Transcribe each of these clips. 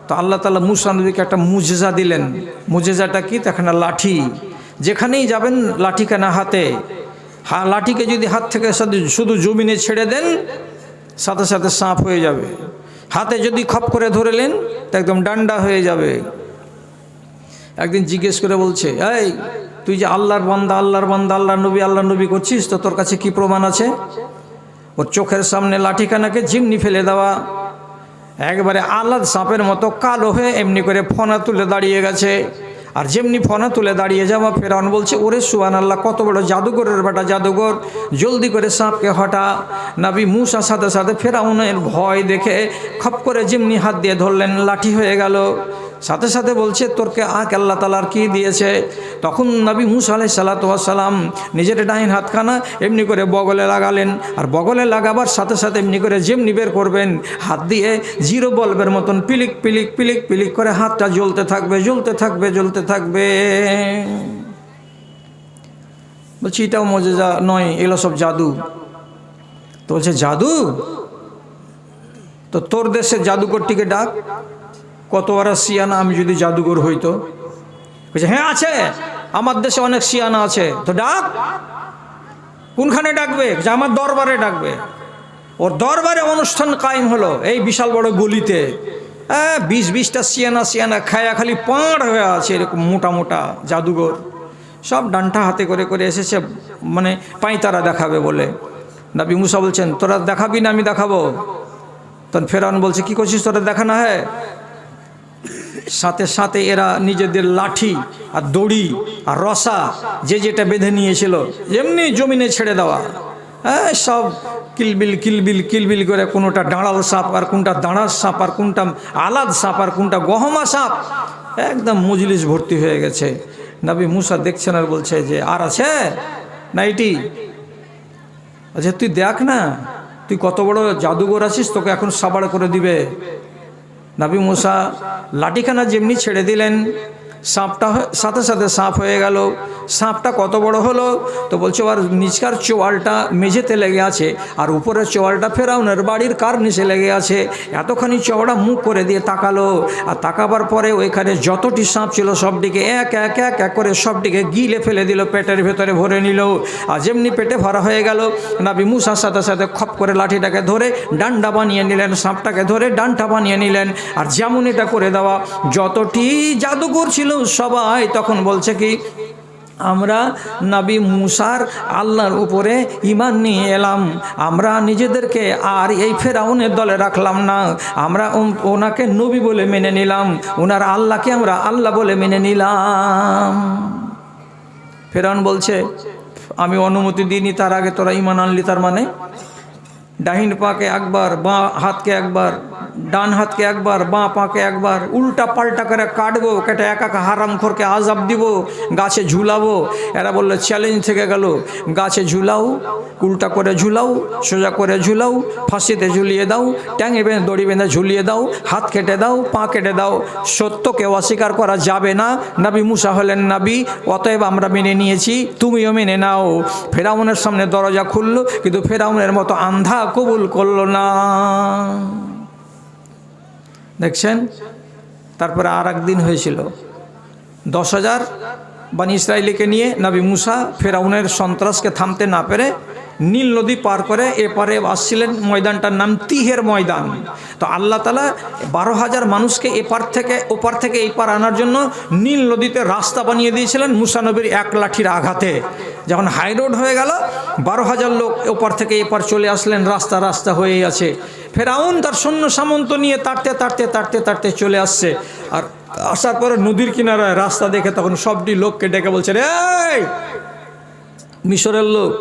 তো আল্লাহ তাআলা মুসা নবীকে একটা মুজেজা দিলেন। মুজেজাটা কি? তখন লাঠি, যেখানেই যাবেন লাঠিখানা হাতে, লাঠিকে যদি হাত থেকে শুধু জমিনে ছেড়ে দেন সাথে সাথে সাপ হয়ে যাবে, হাতে যদি খপ করে ধরেলেন তো একদম ডান্ডা হয়ে যাবে। একদিন জিজ্ঞেস করে বলছে, এই তুই যে আল্লাহর বান্দা আল্লাহর বান্দা আল্লাহ নবী করছিস, তো তোর কাছে কি প্রমাণ আছে? ওর চোখের সামনে লাঠিখানাকে যেমনি ফেলে দেওয়া, একবারে আলাদ সাপের মতো কালো হয়ে এমনি করে ফনা তুলে দাঁড়িয়ে গেছে। আর যেমনি ফনা তুলে দাঁড়িয়ে যাওয়া, ফেরাউন বলছে, ওরে সুবহানাল্লাহ, কত বড় জাদুঘরের বেটা জাদুঘর, জলদি করে সাপকে হটা। নবী মুসা সাথে সাথে ফেরাউনের ভয় দেখে খপ করে যেমনি হাত দিয়ে ধরলেন, লাঠি হয়ে গেল। সাথে সাথে বলছে, তোরকে আল্লাহ তাআলার কি দিয়েছে? তখন নবী মুসা আলাইহিস সালাতু ওয়াস সালাম নিজের ডাইন হাতখানা এমনি করে বগলে লাগালেন, আর বগলে লাগাবার সাথে সাথে এমনি করে যেমনি বের করবেন হাত দিয়ে জিরো বল্বের মতন পিলিক পিলিক পিলিক পিলিক করে হাতটা জ্বলতে থাকবে জ্বলতে থাকবে জ্বলতে থাকবে। বলছি এটাও মুজিজা নয়, এগুলো সব জাদু। তো বলছে জাদু? তো তোর দেশের জাদুকরটিকে ডাক, কত বড় সিয়ানা আমি যদি জাদুঘর হইতো। বলছে হ্যাঁ আছে, আমার দেশে অনেক সিয়ানা আছে, তো ডাক। কোনখানে ডাকবে? যে আমার দরবারে ডাকবে। ওর দরবারে অনুষ্ঠান কায়েম হলো এই বিশাল বড় গলিতে। 20-20টা সিয়ানা খায়া খালি পাড় হয়ে আছে, এরকম মোটা মোটা জাদুঘর, সব ডান্টা হাতে করে করে এসেছে, মানে পাঁইতারা দেখাবে বলে। নবী মুসা বলছেন, তোরা দেখাবি না আমি দেখাবো? তখন ফেরাউন বলছে, কি করছিস তোরা, দেখা না হয়। সাথে সাথে এরা নিজেদের লাঠি আর দড়ি আর রসা যে যেটা বেঁধে নিয়েছিল এমনি জমিনে ছেড়ে দেওয়া, সব কিলবিল কিলবিল কিলবিল করে, কোনোটা ডাঁড়াল সাপ আর কোনটা দাঁড়ার সাপ আর কোনটা আলাদ সাপ আর কোনটা গহমা সাপ, একদম মজলিস ভর্তি হয়ে গেছে। নবী মুসা দেখছেন আর বলছে যে আর আছে না এটি? আচ্ছা তুই দেখ না, তুই কত বড় জাদুঘর আছিস, তোকে এখন সাবাড় করে দিবে। নবী মুসা লাঠিখানা যেমনি ছেড়ে দিলেন, সাপটা সাথে সাথে সাপ হয়ে গেল। সাপটা কত বড় হলো? তো বলছে আর নিচকার চোয়ালটা মেঝেতে লেগে আছে, আর উপরের চোয়ালটা ফেরাউনের বাড়ির কার নিচে লেগে আছে। এতখানি চওড়া মুখ করে দিয়ে তাকালো, আর তাকাবার পরে ওইখানে যতটি সাপ ছিল সবটিকে এক এক এক এক করে সবটিকে গিলে ফেলে দিল, পেটের ভেতরে ভরে নিল। আর যেমনি পেটে ভরা হয়ে গেল, নবী মুসার সাথে সাথে খপ করে লাঠিটাকে ধরে ডান্ডা বানিয়ে নিলেন, সাপটাকে ধরে ডান্ডা বানিয়ে নিলেন। আর যেমন এটা করে দেওয়া, যতটি জাদুঘর ছিল সবাই তখন বলছে কি, আমরা নবী মুসার আল্লাহর উপরে ঈমান নিয়ে এলাম, আমরা নিজেদেরকে আর এই ফেরাউনের দলে রাখলাম না, আমরা ওনাকে নবী বলে মেনে নিলাম, ওনার আল্লাহকে আমরা আল্লাহ বলে মেনে নিলাম। ফেরাউন বলছে, আমি অনুমতি দিইনি, তার আগে তোরা ঈমান আনলি, তার মানে ডাহিন পাকে একবার, বাঁ হাতকে একবার, ডান হাতকে একবার, বাঁ পাকে একবার, উল্টা পাল্টা করে কাটবো, কেটে একা হারামখোরকে আজাব দিব, গাছে ঝুলাবো। এরা বললো চ্যালেঞ্জ থেকে গেল, গাছে ঝুলাও, উল্টা করে ঝুলাও, সোজা করে ঝুলাও, ফাঁসিতে ঝুলিয়ে দাও, ট্যাঙে বেঁধে দড়ি বেঁধে ঝুলিয়ে দাও, হাত কেটে দাও, পা কেটে দাও, সত্যকে অস্বীকার করা যাবে না। নবী মুসা হলেন নবী, অতএব আমরা মেনে নিয়েছি, তুমিও মেনে নাও। ফেরাউনের সামনে দরজা খুললো, কিন্তু ফেরাউনের মতো আন্ধা কবুল করলো না। দেখছেন? তারপরে আর একদিন হয়েছিল, 10,000 বানি ইসরায়েলকে নিয়ে নবী মুসা ফেরাউনের সন্ত্রাসকে থামতে না পেরে নীল নদী পার করে এপারে আসছিলেন। ময়দানটার নাম তিহের ময়দান। তো আল্লাহ তাআলা 12,000 মানুষকে এপার থেকে ওপার থেকে এপার আনার জন্য নীল নদীতে রাস্তা বানিয়ে দিয়েছিলেন মুসা নবীর এক লাঠির আঘাতে। যখন হাই রোড হয়ে গেল, 12,000 লোক ওপার থেকে এপার চলে আসলেন, রাস্তা রাস্তা হয়েই আছে। ফেরাউন তার সৈন্য সামন্ত নিয়ে তাড়তে তাড়তে তাড়তে তাড়তে চলে আসছে। আর আসার পরে নদীর কিনারায় রাস্তা দেখে তখন সবটি লোককে ডেকে বলছে, রে মিশরের লোক,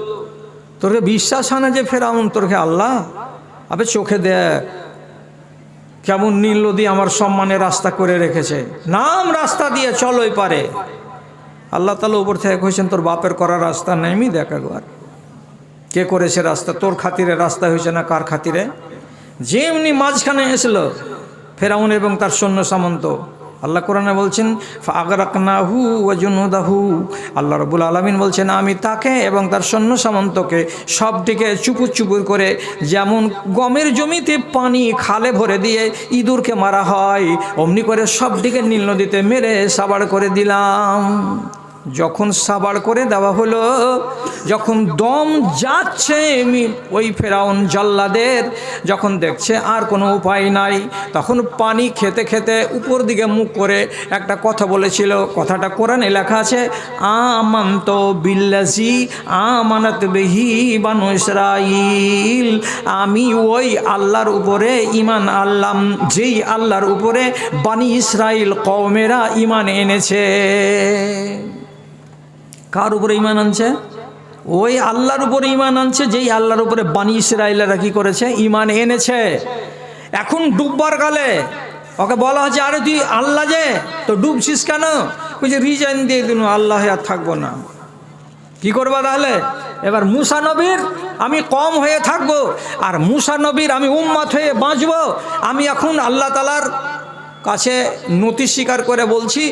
তোরকে বিশ্বাস হয় না যে ফেরাউন তোরকে আল্লাহ? আবে চোখে দেখ কেমন নীল নদী আমার সম্মানে রাস্তা করে রেখেছে, নাম রাস্তা দিয়ে চল ওই পারে। আল্লাহ তাআলা উপর থেকে কইছেন, তোর বাপের করা রাস্তা নেই, দেখ একবার কে করেছে রাস্তা, তোর খাতিরে রাস্তা হয়েছে না কার খাতিরে। যেমনি মাঝখানে এসলো ফেরাউন এবং তার সৈন্য সামন্ত, আল্লাহ কোরআনে বলছেন ফাগরাকনাহু ওয়া জুনুদাহু, আল্লাহ রাব্বুল আলামিন বলছেন আমি তাকে এবং তার সৈন্য সামন্তকে সব দিকে চুপুর চুপুর করে, যেমন গমের জমিতে পানি খালে ভরে দিয়ে ইঁদুরকে মারা হয় অমনি করে সব দিকে নীল নদীতে মেরে সাবাড় করে দিলাম। যখন সাবাড় করে দেওয়া হলো, যখন দম যাচ্ছে ওই ফেরাউন জল্লাদের, যখন দেখছে আর কোনো উপায় নাই, তখন পানি খেতে খেতে উপর দিকে মুখ করে একটা কথা বলেছিল। কথাটা কোরআনে লেখা আছে, আমান্ত বিল্লাজি আমানাত বিহি বানু ইসরাইল, আমি ওই আল্লাহর উপরে ঈমান আনলাম যেই আল্লাহর উপরে বানি ইসরাইল কওমেরা ঈমান এনেছে। কার উপরে ঈমান আনছে? ওই আল্লাহর উপরে ঈমান আনছে যেই আল্লাহর উপরে বানি ইসরাইলেরা কি করেছে? ঈমান এনেছে। এখন ডুববার কালে ওকে বলা হচ্ছে, আরে তুই আল্লাহ যে, তো ডুবছিস কেন? বলছে রিজাইন দিয়ে দিন, আল্লাহ আর থাকবো না। কি করবা তাহলে? এবার মুসা নবীর আমি কম হয়ে থাকবো, আর মুসা নবীর আমি উম্মত হয়ে বাঁচবো। আমি এখন আল্লাহ তাআলার কাছে নতি স্বীকার করে বলছি,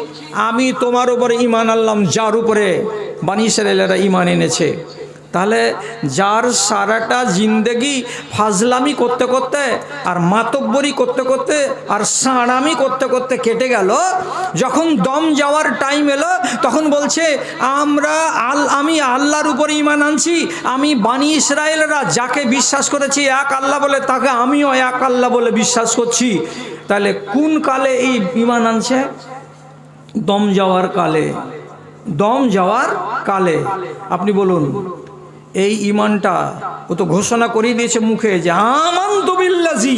আমি তোমার উপরে ঈমান আনলাম যার উপরে বানি ইসরাইলেরা ঈমান এনেছে। তাহলে যার সারাটা জিন্দেগি ফাজলামি করতে করতে আর মাতব্বরি করতে করতে আর সাঁড়ামি করতে করতে কেটে গেল, যখন দম যাওয়ার টাইম এলো তখন বলছে আমি আল্লাহর উপরে ঈমান আনছি, আমি বানি ইসরাইলেরা যাকে বিশ্বাস করেছি এক আল্লাহ বলে, তাকে আমিও এক আল্লাহ বলে বিশ্বাস করছি। তাহলে কোন কালে এই ঈমান আনছে? দম যাওয়ার কালে। দম যাওয়ার কালে। আপনি বলুন, এই ঈমানটা ও তো ঘোষণা করিয়ে দিয়েছে মুখে যে আমানতু বিল্লাজি,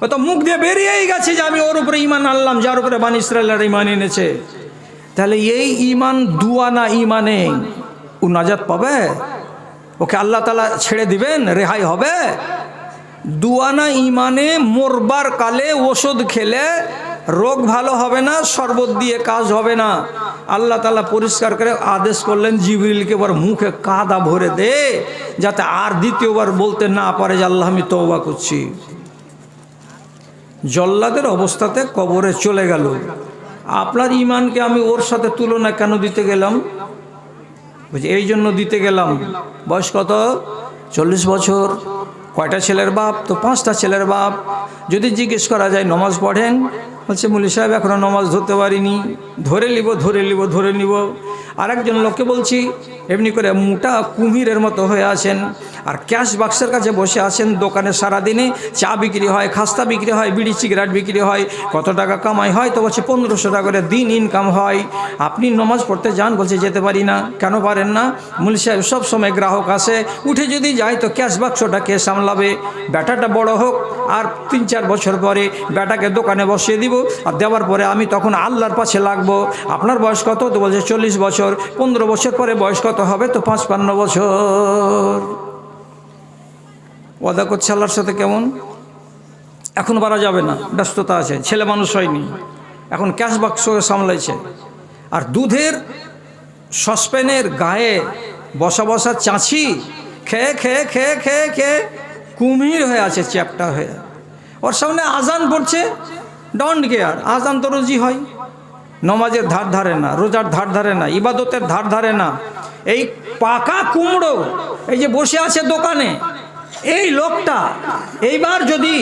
ও তো মুখ দিয়ে বেরিয়েই গেছে যে আমি ওর উপরে ঈমান আনলাম যার উপরে বানি ইসরাইলের ঈমান এনেছে। তাহলে এই ঈমান দুয়ানা ঈমানে ও নাজাত পাবে? ওকে আল্লাহ তাআলা ছেড়ে দিবেন? রেহাই হবে? দুয়ানা ঈমানে মরবার কালে ওষুধ খেলে রোগ ভালো হবে না, শরবত দিয়ে কাজ হবে না। আল্লাহ তাআলা পরিষ্কার করে আদেশ করলেন জিবরিলকে, এবার মুখে কাদা ভরে দে যাতে আর দ্বিতীয়বার বলতে না পারে যে আল্লাহ আমি তওবা করছি। জল্লাদের অবস্থাতে কবরে চলে গেল। আপনার ঈমানকে আমি ওর সাথে তুলনা কেন দিতে গেলাম? বুঝি এই জন্য দিতে গেলাম, বয়স কত? 40 বছর। কয়টা ছেলের বাপ? তো 5টা ছেলের বাপ। যদি জিজ্ঞেস করা যায় নমাজ পড়েন? বলছে মুলি সাহেব এখনো নমাজ ধরতে পারিনি, ধরে নিব। আরেকজন লোককে বলছি এমনি করে মোটা কুমিরের মতো হয়ে আছেন আর ক্যাশ বাক্সের কাছে বসে আছেন, দোকানে সারাদিনে চা বিক্রি হয়, খাস্তা বিক্রি হয়, বিড়ি সিগারেট বিক্রি হয়, কত টাকা কামাই হয়? তো বলছে 1500 টাকা করে দিন ইনকাম হয়। আপনি নমাজ পড়তে যান? বলছে যেতে পারি না। কেন পারেন না? মুলি সাহেব সব সময় গ্রাহক আসে, উঠে যদি যায় তো ক্যাশ বাক্সটা কে সামলাবে? বেটাটা বড় হোক আর 3-4 বছর পরে বেটাকে দোকানে বসিয়ে দিব, আর দেওয়ার পরে আমি তখন আল্লাহর পাশে লাগবো। আপনার বয়স কত? তো বলছে 40 বছর। 15 বছর পরে বয়স কত হবে? তো 55 বছর। ওয়াদা করছে আল্লাহর সাথে কেমন? এখন বাড়া যাবে না, ব্যস্ততা আছে, ছেলে মানুষ হয়নি, এখন ক্যাশ বাক্স সামলাইছে। আর দুধের সসপ্যানের গায়ে বসা বসা চাঁছি খেয়ে খেয়ে খেয়ে খেয়ে খেয়ে কুমির হয়ে আছে, চ্যাপটা হয়ে। ওর সামনে আজান পড়ছে, ডন্ট কেয়ার। আজান তো রোজই হয়, নমাজের ধার ধারে না, রোজার ধার ধারে না, ইবাদতের ধার ধারে না। এই পাকা কুমড়ো এই যে বসে আছে দোকানে, এই লোকটা এইবার যদি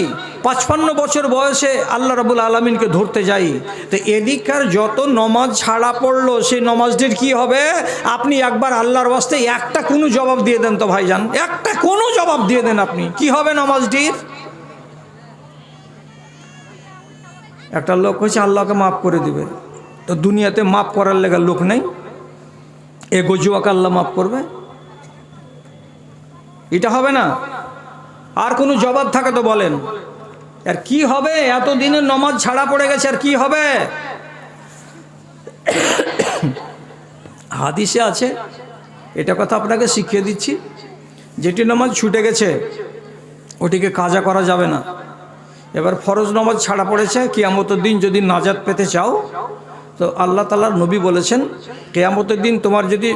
55 বছর বয়সে আল্লাহ রাব্বুল আলামিনকে ধরতে যাই, তো এদিককার যত নমাজ ছাড়া পড়লো সেই নমাজটির কি হবে? আপনি একবার আল্লাহর ওয়াস্তে একটা কোনো জবাব দিয়ে দেন তো ভাইজান, একটা কোনো জবাব দিয়ে দেন আপনি, কি হবে নমাজটির? একটা লোক হচ্ছে আল্লাহকে মাফ করে দিবে, তো দুনিয়াতে মাফ করার লেগে লোক নেই, এ গজুয়াকে আল্লাহ মাফ করবে? এটা হবে না। আর কোনো জবাব থাকে তো বলেন। আর কি হবে? এত দিনের নমাজ ছাড়া পড়ে গেছে, আর কি হবে? হাদিসে আছে, এটা কথা আপনাকে শিখিয়ে দিচ্ছি, যেটি নামাজ ছুটে গেছে ওটিকে কাজা করা যাবে না। এবার ফরজ নামাজ ছাড়া পড়েছে, কিয়ামতের দিন যদি নাজাত পেতে চাও তো আল্লাহ তাআলার নবী বলেছেন কিয়ামতের দিন তোমার যদি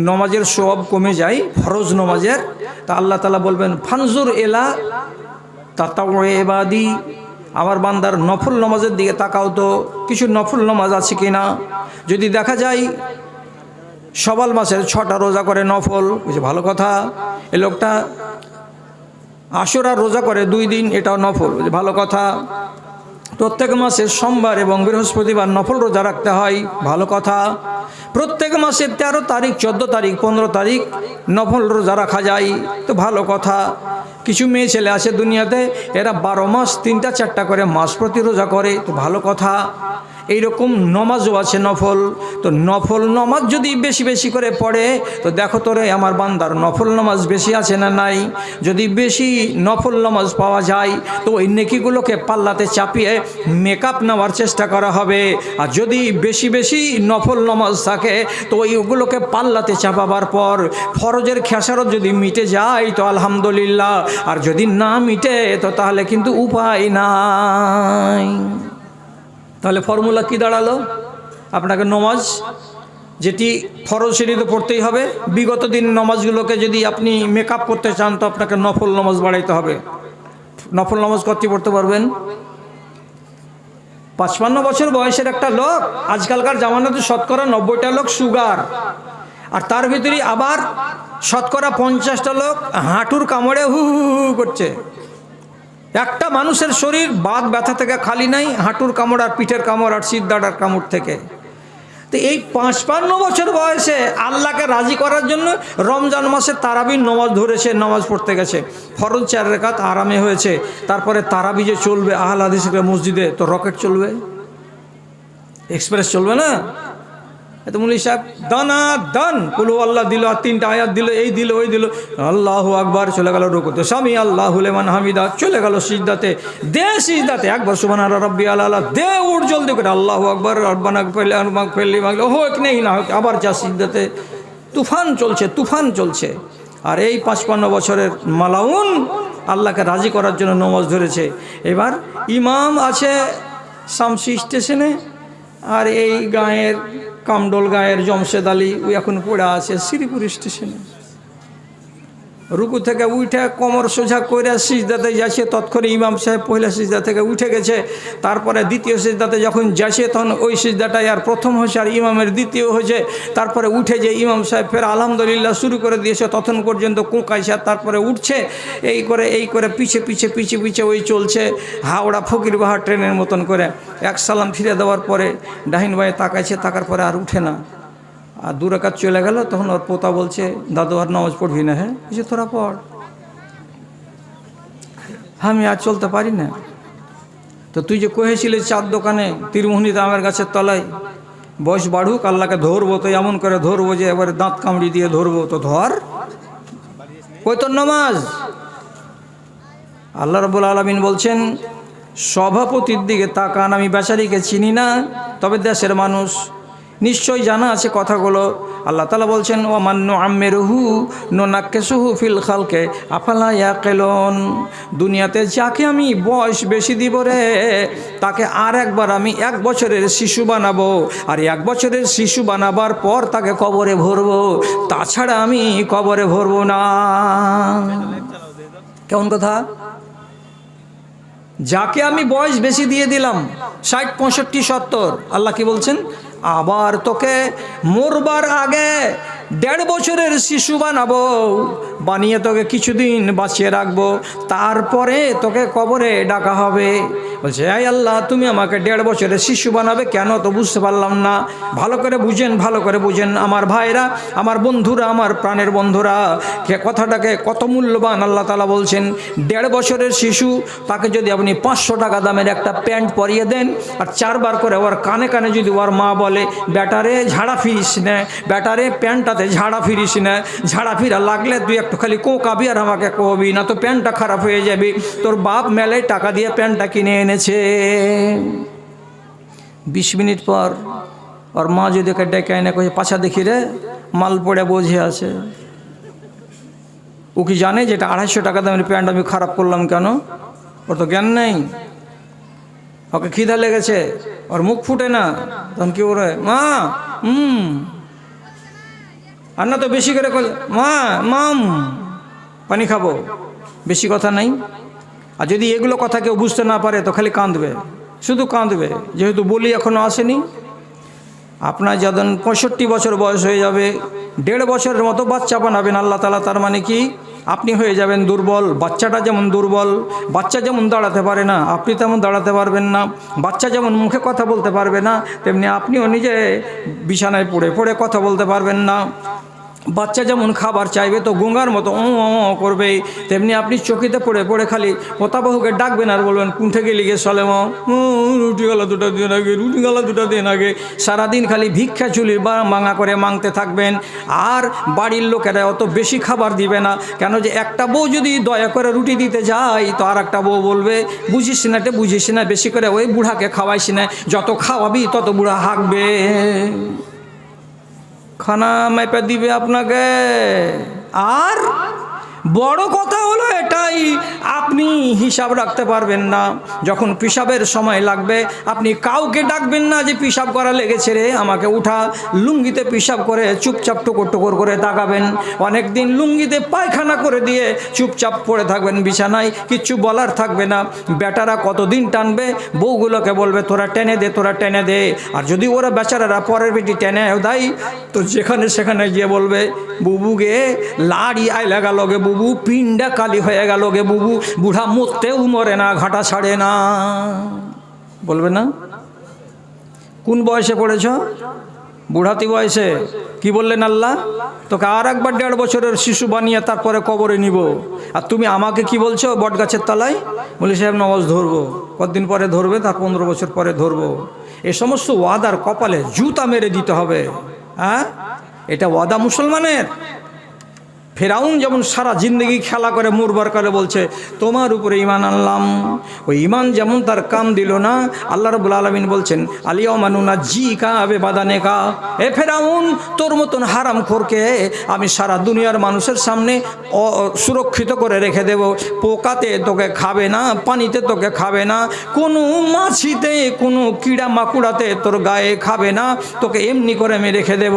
নমাজের সওয়াব কমে যায় ফরজ নমাজের, তা আল্লাহ তাআলা বলবেন ফানজুর এলা তাতাওয়ে ইবাদি, আমার বান্দার নফল নামাজের দিকে তাকাও তো, কিছু নফল নামাজ আছে কি না। যদি দেখা যায় শাওয়াল মাসের 6টা রোজা করে নফল, কিছু ভালো কথা। এ লোকটা আশুরার রোজা করে 2 দিন, এটাও নফল, ভালো কথা। প্রত্যেক মাসে সোমবার এবং বৃহস্পতিবার নফল রোজা রাখতে হয়, ভালো কথা। প্রত্যেক মাসের 13 তারিখ, 14 তারিখ, 15 তারিখ নফল রোজা রাখা যায়, তো ভালো কথা। কিছু মেয়ে ছেলে আছে দুনিয়াতে, এরা 12 মাস 3টা 4টা করে মাস প্রতি রোজা করে, তো ভালো কথা। এইরকম নমাজও আছে নফল। তো নফল নমাজ যদি বেশি বেশি করে পড়ে, তো দেখো তোরে আমার বান্দার নফল নামাজ বেশি আছে না নাই। যদি বেশি নফল নামাজ পাওয়া যায়, তো ওই নেকিগুলোকে পাল্লাতে চাপিয়ে মেকআপ নেওয়ার চেষ্টা করা হবে। আর যদি বেশি বেশি নফল নামাজ থাকে, তো ওইগুলোকে পাল্লাতে চাপাবার পর ফরজের খেসারত যদি মিটে যায়, তো আলহামদুলিল্লাহ। আর যদি না মিটে, তো তাহলে কিন্তু উপায় নাই। তাহলে ফর্মুলা কি দাঁড়ালো? আপনাকে নমাজ যেটি ফরজ সেটি তো পড়তেই হবে। বিগত দিন নমাজগুলোকে যদি আপনি মেকআপ করতে চান, তো আপনাকে নফল নমাজ বাড়াইতে হবে। নফল নমাজ কতটি পড়তে পারবেন? 55 বছর বয়সের একটা লোক, আজকালকার জামানাতে শতকরা 90টা লোক সুগার, আর তার ভিতরে আবার শতকরা 50টা লোক হাঁটুর কামড়ে হু হু হু করছে। একটা মানুষের শরীর বাত ব্যথা থেকে খালি নাই, হাঁটুর কামড় আর পিঠের কামড় আর সিদ্ধাটার কামড় থেকে। তো এই 55 বছর বয়সে আল্লাহকে রাজি করার জন্য রমজান মাসে তারাবির নামাজ ধরেছে, নামাজ পড়তে গেছে। ফরজ 4 রাকাত আরামে হয়েছে, তারপরে তারাবি যে চলবে আহলে হাদিসের মসজিদে, তো রকেট চলবে, এক্সপ্রেস চলবে না। এত মুলি সাহেব দানা দান কুলু আল্লাহ দিল, আর 3টা আয়াত দিল, এই দিল ওই দিল, আল্লাহু আকবার, চলে গেল রুকুতে, স্বামী আল্লাহু লিমান হামিদা, চলে গেল সিজদাতে, দে সিজদাতে একবার সুবহান রাব্বিয়াল আলা, দে উঠ জলদি করে আল্লাহু আকবার, রব্বানা ফেললি মাগলি হোক নেই না হোক, আবার যা সিজদাতে। তুফান চলছে, তুফান চলছে। আর এই 55 বছরের মালাউন আল্লাহকে রাজি করার জন্য নামাজ ধরেছে। এবার ইমাম আছে শামসি স্টেশনে, আর এই গাঁয়ের কামডোল গাঁয়ের জমশেদ আলী ওই এখন পড়ে আছে শ্রীপুর স্টেশনে। রুকু থেকে উঠে কোমর সোজা করে সিজদাতে যাচ্ছে, তৎক্ষণে ইমাম সাহেব পয়লা সিজদা থেকে উঠে গেছে। তারপরে দ্বিতীয় সিজদাতে যখন যাচ্ছে, তখন ওই সিজদাটাই আর প্রথম হয়েছে আর ইমামের দ্বিতীয় হয়েছে। তারপরে উঠে যে ইমাম সাহেব ফের আলহামদুলিল্লাহ শুরু করে দিয়েছে, তখন পর্যন্ত কোঁকাইছে, তারপরে উঠছে। এই করে পিছে পিছে পিছে পিছে ওই চলছে হাওড়া ফকিরবাহার ট্রেনের মতন করে। এক সালাম ফিরে দেওয়ার পরে ডাহিন ভাই তাকাইছে, তাকার পরে আর উঠে না। আর 2 রাকাত চলে গেল, তখন ওর পোতা বলছে, দাদু আর নামাজ পড়বি না? হ্যাঁ, কিছু তোরা পড়, আমি আর চলতে পারি না। তো তুই যে কহেছিলি 4 দোকানে তীরমোহনীতে আমের গাছের তলায়, বয়স বাড়ুক আল্লাহকে ধরবো, তো এমন করে ধরবো যে এবারে দাঁত কামড়ি দিয়ে ধরবো, তো ধর, কই তোর নামাজ? আল্লাহ রাব্বুল আলামিন বলছেন, সভাপতির দিকে তাকান, আমি বেচারিকে চিনি না, তবে দেশের মানুষ নিশ্চয়ই জানা আছে কথাগুলো। আল্লাহ তাআলা বলছেন, ওয়া মান নুআম্মিরুহু নুনাক্কিসুহু ফিল খালকে আফালা ইয়াকিলুন। দুনিয়াতে যাকে আমি বয়স বেশি দিব রে, তাকে আর একবার আমি 1 বছরের শিশু বানাবো, আর 1 বছরের শিশু বানাবার পর তাকে কবরে ভরবো, তাছাড়া আমি কবরে ভরবো না। কেমন কথা? যাকে আমি বয়স বেশি দিয়ে দিলাম 60, 65, 70, আল্লাহ কি বলছেন? আবার তোকে মরবার আগে 1.5 বছরের শিশু বানাবো, বানিয়ে তোকে কিছুদিন বাঁচিয়ে রাখবো, তারপরে তোকে কবরে ডাকা হবে। বলছে, এই আল্লাহ, তুমি আমাকে 1.5 বছরের শিশু বানাবে কেন? তো বুঝতে পারলাম না। ভালো করে বুঝেন, ভালো করে বুঝেন আমার ভাইরা, আমার বন্ধুরা, আমার প্রাণের বন্ধুরা, কথাটাকে কত মূল্যবান। আল্লাহ তাআলা বলছেন, 1.5 বছরের শিশু, তাকে যদি আপনি 500 টাকা দামের একটা প্যান্ট পরিয়ে দেন, আর 4 বার করে ওর কানে কানে যদি ওর মা বলে, বেটারে ঝাড়া ফিরিস না, বেটারে প্যান্টটাতে ঝাড়া ফিরিস না, ঝাড়া ফিরা লাগলে তুই একটু খালি কোকাবি আর আমাকে কবি না, তো প্যান্টটা খারাপ হয়ে যাবে। তোর বাপ মেলায় টাকা দিয়ে প্যান্টটা কিনে এনেছে। 20 মিনিট পর ওর মা যদি ওকে ডেকে এনে কয়ে, পাছা দেখি রে, মাল পড়ে বোঝে আছে। ও কি জানে যে এটা 250 টাকা দামের প্যান্ট আমি খারাপ করলাম কেন? ওর তো জ্ঞান নেই। ওকে খিদা লেগেছে, ওর মুখ ফুটে না, তখন কি ওরে, মা আর না তো বেশি করে মা মাম পানি খাবো, বেশি কথা নাই। আর যদি এগুলো কথা কেউ বুঝতে না পারে তো খালি কাঁদবে, শুধু কাঁদবে, যেহেতু বলি এখনও আসেনি। আপনার যখন 65 বছর বয়স হয়ে যাবে, 1.5 বছরের মতো বাচ্চা বানাবেন আল্লাহ তাআলা, তার মানে কি আপনি হয়ে যাবেন দুর্বল। বাচ্চাটা যেমন দুর্বল, বাচ্চা যেমন দাঁড়াতে পারে না, আপনি তেমন দাঁড়াতে পারবেন না। বাচ্চা যেমন মুখে কথা বলতে পারবে না, তেমনি আপনিও নিজে বিছানায় পড়ে পড়ে কথা বলতে পারবেন না। বাচ্চা যেমন খাবার চাইবে তো গঙ্গার মতো করবে, তেমনি আপনি চকিতে পড়ে পড়ে খালি প্রতাপবাবুকে ডাকবেন আর বলবেন কুণ্ঠে গেলি গে সলেম, রুটি গালা দুটা দিন আগে, রুটি গালা দুটা দিন আগে। সারাদিন খালি ভিক্ষা চুলির ভাঙা করে মাংতে থাকবেন। আর বাড়ির লোকেরা অত বেশি খাবার দিবে না, কেন যে একটা বউ যদি দয়া করে রুটি দিতে যায় তো আর একটা বউ বলবে বুঝিস না, বুঝিস না, বেশি করে ওই বুড়াকে খাওয়াইস না, যত খাওয়াবি তত বুড়া হাঁকবে, খানা মেপে দিবে আপনাকে। আর বড় কথা হলো এটাই, আপনি হিসাব রাখতে পারবেন না। যখন পেশাবের সময় লাগবে আপনি কাউকে ডাকবেন না যে পেশাব করা লেগেছে রে আমাকে উঠা। লুঙ্গিতে পেশাব করে চুপচাপ টুকর টুকর করে তাকাবেন। অনেক দিন লুঙ্গিতে পায়খানা করে দিয়ে চুপচাপ পড়ে থাকবেন বিছানায়, কিচ্ছু বলার থাকবে না। বেটারা কতদিন টানবে, বউগুলোকে বলবে তোরা টেনে দে, তোরা টেনে দে। আর যদি ওরা বেচারারা পরের বেটি টেনে দেয় তো যেখানে সেখানে গিয়ে বলবে বুবু গে লাড়ি আই লাগা লগে, বুবু পিন্ডা কালি হয়ে গেল গে, বুবু বুড়া মরতেও মরে না, ঘাটা ছাড়ে না, বলবে না? কোন বয়সে পড়েছ? বুড়াতি বয়সে। কি বললেন আল্লাহ? তোকে আর একবার 1.5 বছরের শিশু বানিয়ে তারপরে কবরে নিব। আর তুমি আমাকে কি বলছো বট গাছের তলায়? বলি সাহেব নামাজ ধরবো। কতদিন পরে ধরবে? তার 15 বছর পরে ধরবো। এ সমস্ত ওয়াদার কপালে জুতা মেরে দিতে হবে। হ্যাঁ, এটা ওয়াদা মুসলমানের। ফেরাউন যেমন সারা জিন্দগি খেলা করে মুরবার করে বলছে তোমার উপরে ঈমান আনলাম, ওই ঈমান যেমন তার কাম দিল না। আল্লাহ রাব্বুল আলামিন বলছেন আলিয়াউমা নুনাজ্জিকা বিবাদানিকা, এ ফেরাউন তোর মতন হারামখোরকে আমি সারা দুনিয়ার মানুষের সামনে সুরক্ষিত করে রেখে দেব। পোকাতে তোকে খাবে না, পানিতে তোকে খাবে না, কোনো মাছিতে কোনো কীড়া মাকুড়াতে তোর গায়ে খাবে না, তোকে এমনি করে আমি রেখে দেব।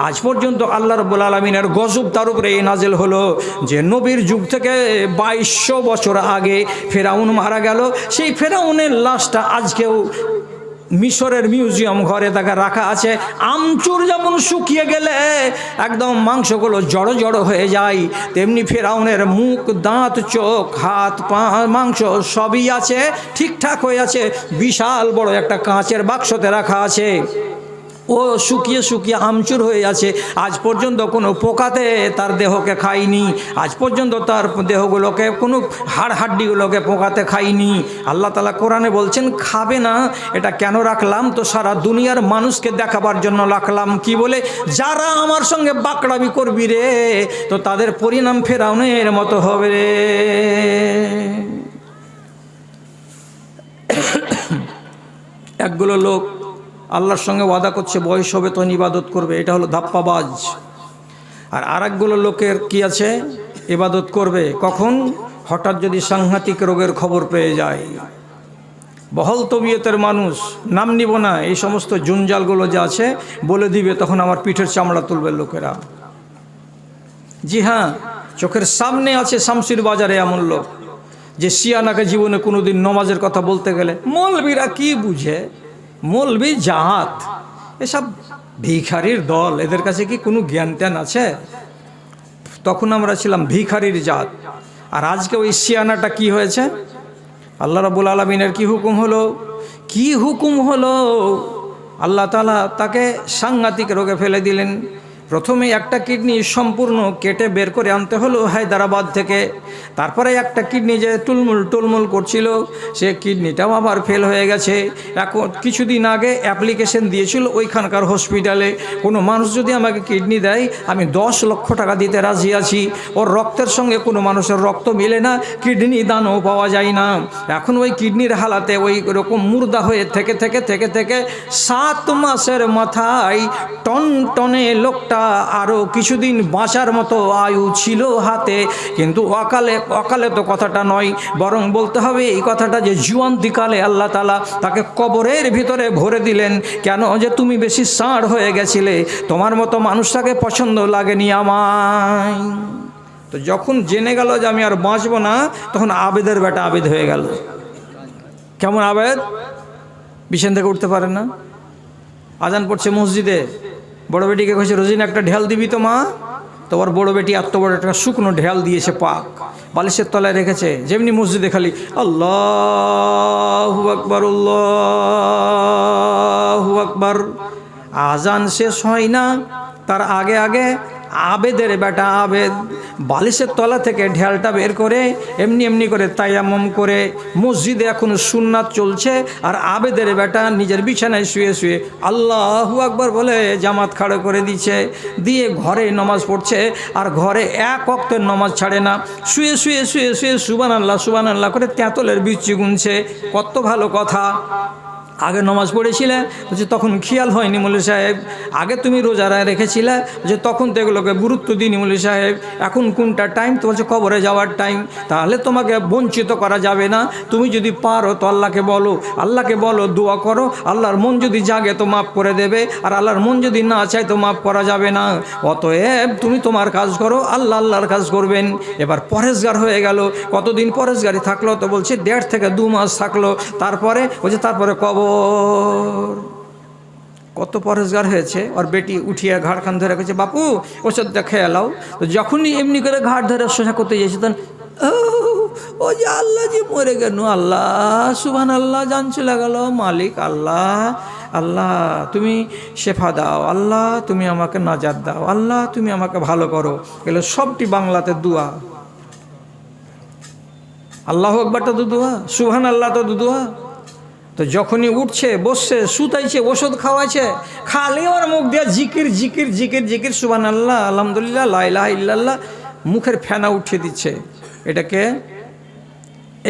আজ পর্যন্ত আল্লাহ রাব্বুল আলামিনের গজব তার উপরে এই নাজিল হলো যে নবীর যুগ থেকে 2200 বছর আগে ফেরাউন মারা গেল। সেই ফেরাউনের লাশটা আজকেও মিশরের মিউজিয়াম ঘরে তাকে রাখা আছে। আমচুর যেমন শুকিয়ে গেলে একদম মাংসগুলো জড়ো জড়ো হয়ে যায়, তেমনি ফেরাউনের মুখ, দাঁত, চোখ, হাত, পা, মাংস সবই আছে, ঠিকঠাক হয়ে আছে। বিশাল বড় একটা কাঁচের বাক্সতে রাখা আছে। ও শুকিয়ে শুকিয়ে আমচুর হয়ে আছে। আজ পর্যন্ত কোনো পোকাতে তার দেহকে খায়নি, আজ পর্যন্ত তার দেহগুলোকে কোনো হাড় হাড্ডিগুলোকে পোকাতে খায়নি। আল্লাহ তাআলা কোরআনে বলছেন খাবে না। এটা কেন রাখলাম? তো সারা দুনিয়ার মানুষকে দেখাবার জন্য রাখলাম। কি বলে? যারা আমার সঙ্গে বাকড়ামি করবি রে তো তাদের পরিণাম ফেরাউনের মতো হবে রে। একগুলো লোক আল্লাহর সঙ্গে ওয়াদা করছে বয়স হবে তো ইবাদত করবে, এটা হলো ধাপ্পাবাজ। আর আরেকগুলো লোকের কি আছে? ইবাদত করবে কখন? হঠাৎ যদি সাংঘাতিক রোগের খবর পেয়ে যায়। বহল তবিয়তের মানুষ, নাম নিব না, এই সমস্ত জঞ্জালগুলো যে আছে বলে দিবে, তখন আমার পিঠের চামড়া তুলবে লোকেরা। জি হ্যাঁ, চোখের সামনে আছে শামসির বাজারে এমন লোক যে শিয়ানাকে জীবনে কোনোদিন নমাজের কথা বলতে গেলে মৌলবীরা কি বুঝে, মৌলবী জাত, এসব ভিখারির দল, এদের কাছে কি কোনো জ্ঞান ট্যান আছে? তখন আমরা ছিলাম ভিখারির জাত। আর আজকে ওই শিয়ানাটা কি হয়েছে? আল্লাহ রাব্বুল আলামিনের কি হুকুম হলো? কি হুকুম হলো? আল্লাহ তাআলা তাকে সাংঘাতিক রোগে ফেলে দিলেন। প্রথমে একটা কিডনি সম্পূর্ণ কেটে বের করে আনতে হলো হায়দ্রাবাদ থেকে। তারপরে একটা কিডনি যে টুলমুল করছিল, সে কিডনিটাও আবার ফেল হয়ে গেছে। এখন কিছুদিন আগে অ্যাপ্লিকেশন দিয়েছিল ওইখানকার হসপিটালে, কোনো মানুষ যদি আমাকে কিডনি দেয় আমি 10 লক্ষ টাকা দিতে রাজি আছি। ওর রক্তের সঙ্গে কোনো মানুষের রক্ত মিলে না, কিডনি দানও পাওয়া যায় না। এখন ওই কিডনির হালাতে ওই রকম মুর্দা হয়ে থেকে থেকে থেকে থেকে 7 মাসের মাথায় টনটনে লোকটা আরও কিছুদিন বাঁচার মতো আয়ু ছিল হাতে। কিন্তু অকালে তো কথাটা নয়, বরং বলতে হবে এই কথাটা যে জুয়ান্তিকালে আল্লাহ তাআলা তাকে কবরের ভিতরে ভরে দিলেন। কেন? যে তুমি বেশি ষাঁড় হয়ে গেছিলে, তোমার মতো মানুষটাকে পছন্দ লাগেনি আমায়। তো যখন জেনে গেল যে আমি আর বাঁচবো না, তখন আবেদের বেটা আবেদ হয়ে গেল। কেমন আবেদ? বিছান থেকে উঠতে পারে না। আজান পড়ছে মসজিদে, বড় বেটিকে কইছে রোজিনা একটা ঢেল দিবি তো মা। তোমার বড় বেটি এত বড় একটা শুকনো ঢেল দিয়েছে, পাক বালিশের তলায় রেখেছে। যেমনি মসজিদে খালি আল্লাহু আকবার আল্লাহু আকবার, আজান শেষ হয় না তার আগে আগে আবেদের বেটা আবেদ বালিশের তলা থেকে ঢেলটা বের করে এমনি এমনি করে তায়াম্মুম করে, মসজিদে এখন সুন্নাত চলছে, আর আবেদের বেটা নিজের বিছানায় শুয়ে শুয়ে আল্লাহু আকবার বলে জামাত খাড়ো করে দিচ্ছে, দিয়ে ঘরে নামাজ পড়ছে। আর ঘরে এক ওয়াক্তের নামাজ ছাড়ে না, শুয়ে শুয়ে শুয়ে শুয়ে সুবহানাল্লাহ করে তেঁতলের বিচ্ছি গুনছে। কত ভালো কথা। আগে নামাজ পড়েছিলে বলছে তখন খেয়াল হয়নি মৌলভী সাহেব, আগে তুমি রোজারায় রেখেছিলে যে তখন তো এগুলোকে গুরুত্ব দিইনি মৌলভী সাহেব, এখন কোনটা টাইম? তো বলছে কবরে যাওয়ার টাইম। তাহলে তোমাকে বঞ্চিত করা যাবে না, তুমি যদি পারো তো আল্লাহকে বলো, দোয়া করো, আল্লাহর মন যদি জাগে তো মাফ করে দেবে, আর আল্লাহর মন যদি না চায় তো মাফ করা যাবে না। অতএব তুমি তোমার কাজ করো, আল্লাহর কাজ করবেন। এবার পরেশগার হয়ে গেল। কতদিন পরেশগারি থাকলো? তো বলছে 1.5 থেকে 2 মাস থাকলো। তারপরে বলছে তারপরে কবর। কত পরেশগার হয়েছে। ওর বেটি উঠিয়ে ঘাড় খান ধরে গেছে, বাপু ওষুধটা খেয়ে এলাও। তো যখনই এমনি করে ঘাড় ধরে সোজা করতে গিয়েছে, তখন ও যে আল্লাহ যে মরে গেল, আল্লাহ সুবহানাল্লাহ, জান চলে গেল, মালিক আল্লাহ, আল্লাহ তুমি শেফা দাও, আল্লাহ তুমি আমাকে নাজাত দাও, আল্লাহ তুমি আমাকে ভালো করো। এগুলো সবটি বাংলাতে দোয়া। আল্লাহু আকবারটা তো দোয়া, সুবহানাল্লাহ তো দোয়া। তো যখনই উঠছে, বসছে, সুতাইছে, ওষুধ খাওয়াইছে, খালি ওর মুখ দিয়ে জিকির জিকির জিকির জিকির, সুবহানাল্লাহ, আলহামদুলিল্লাহ, লা ইলাহা ইল্লাল্লাহ, মুখের ফেনা উঠিয়ে দিচ্ছে। এটাকে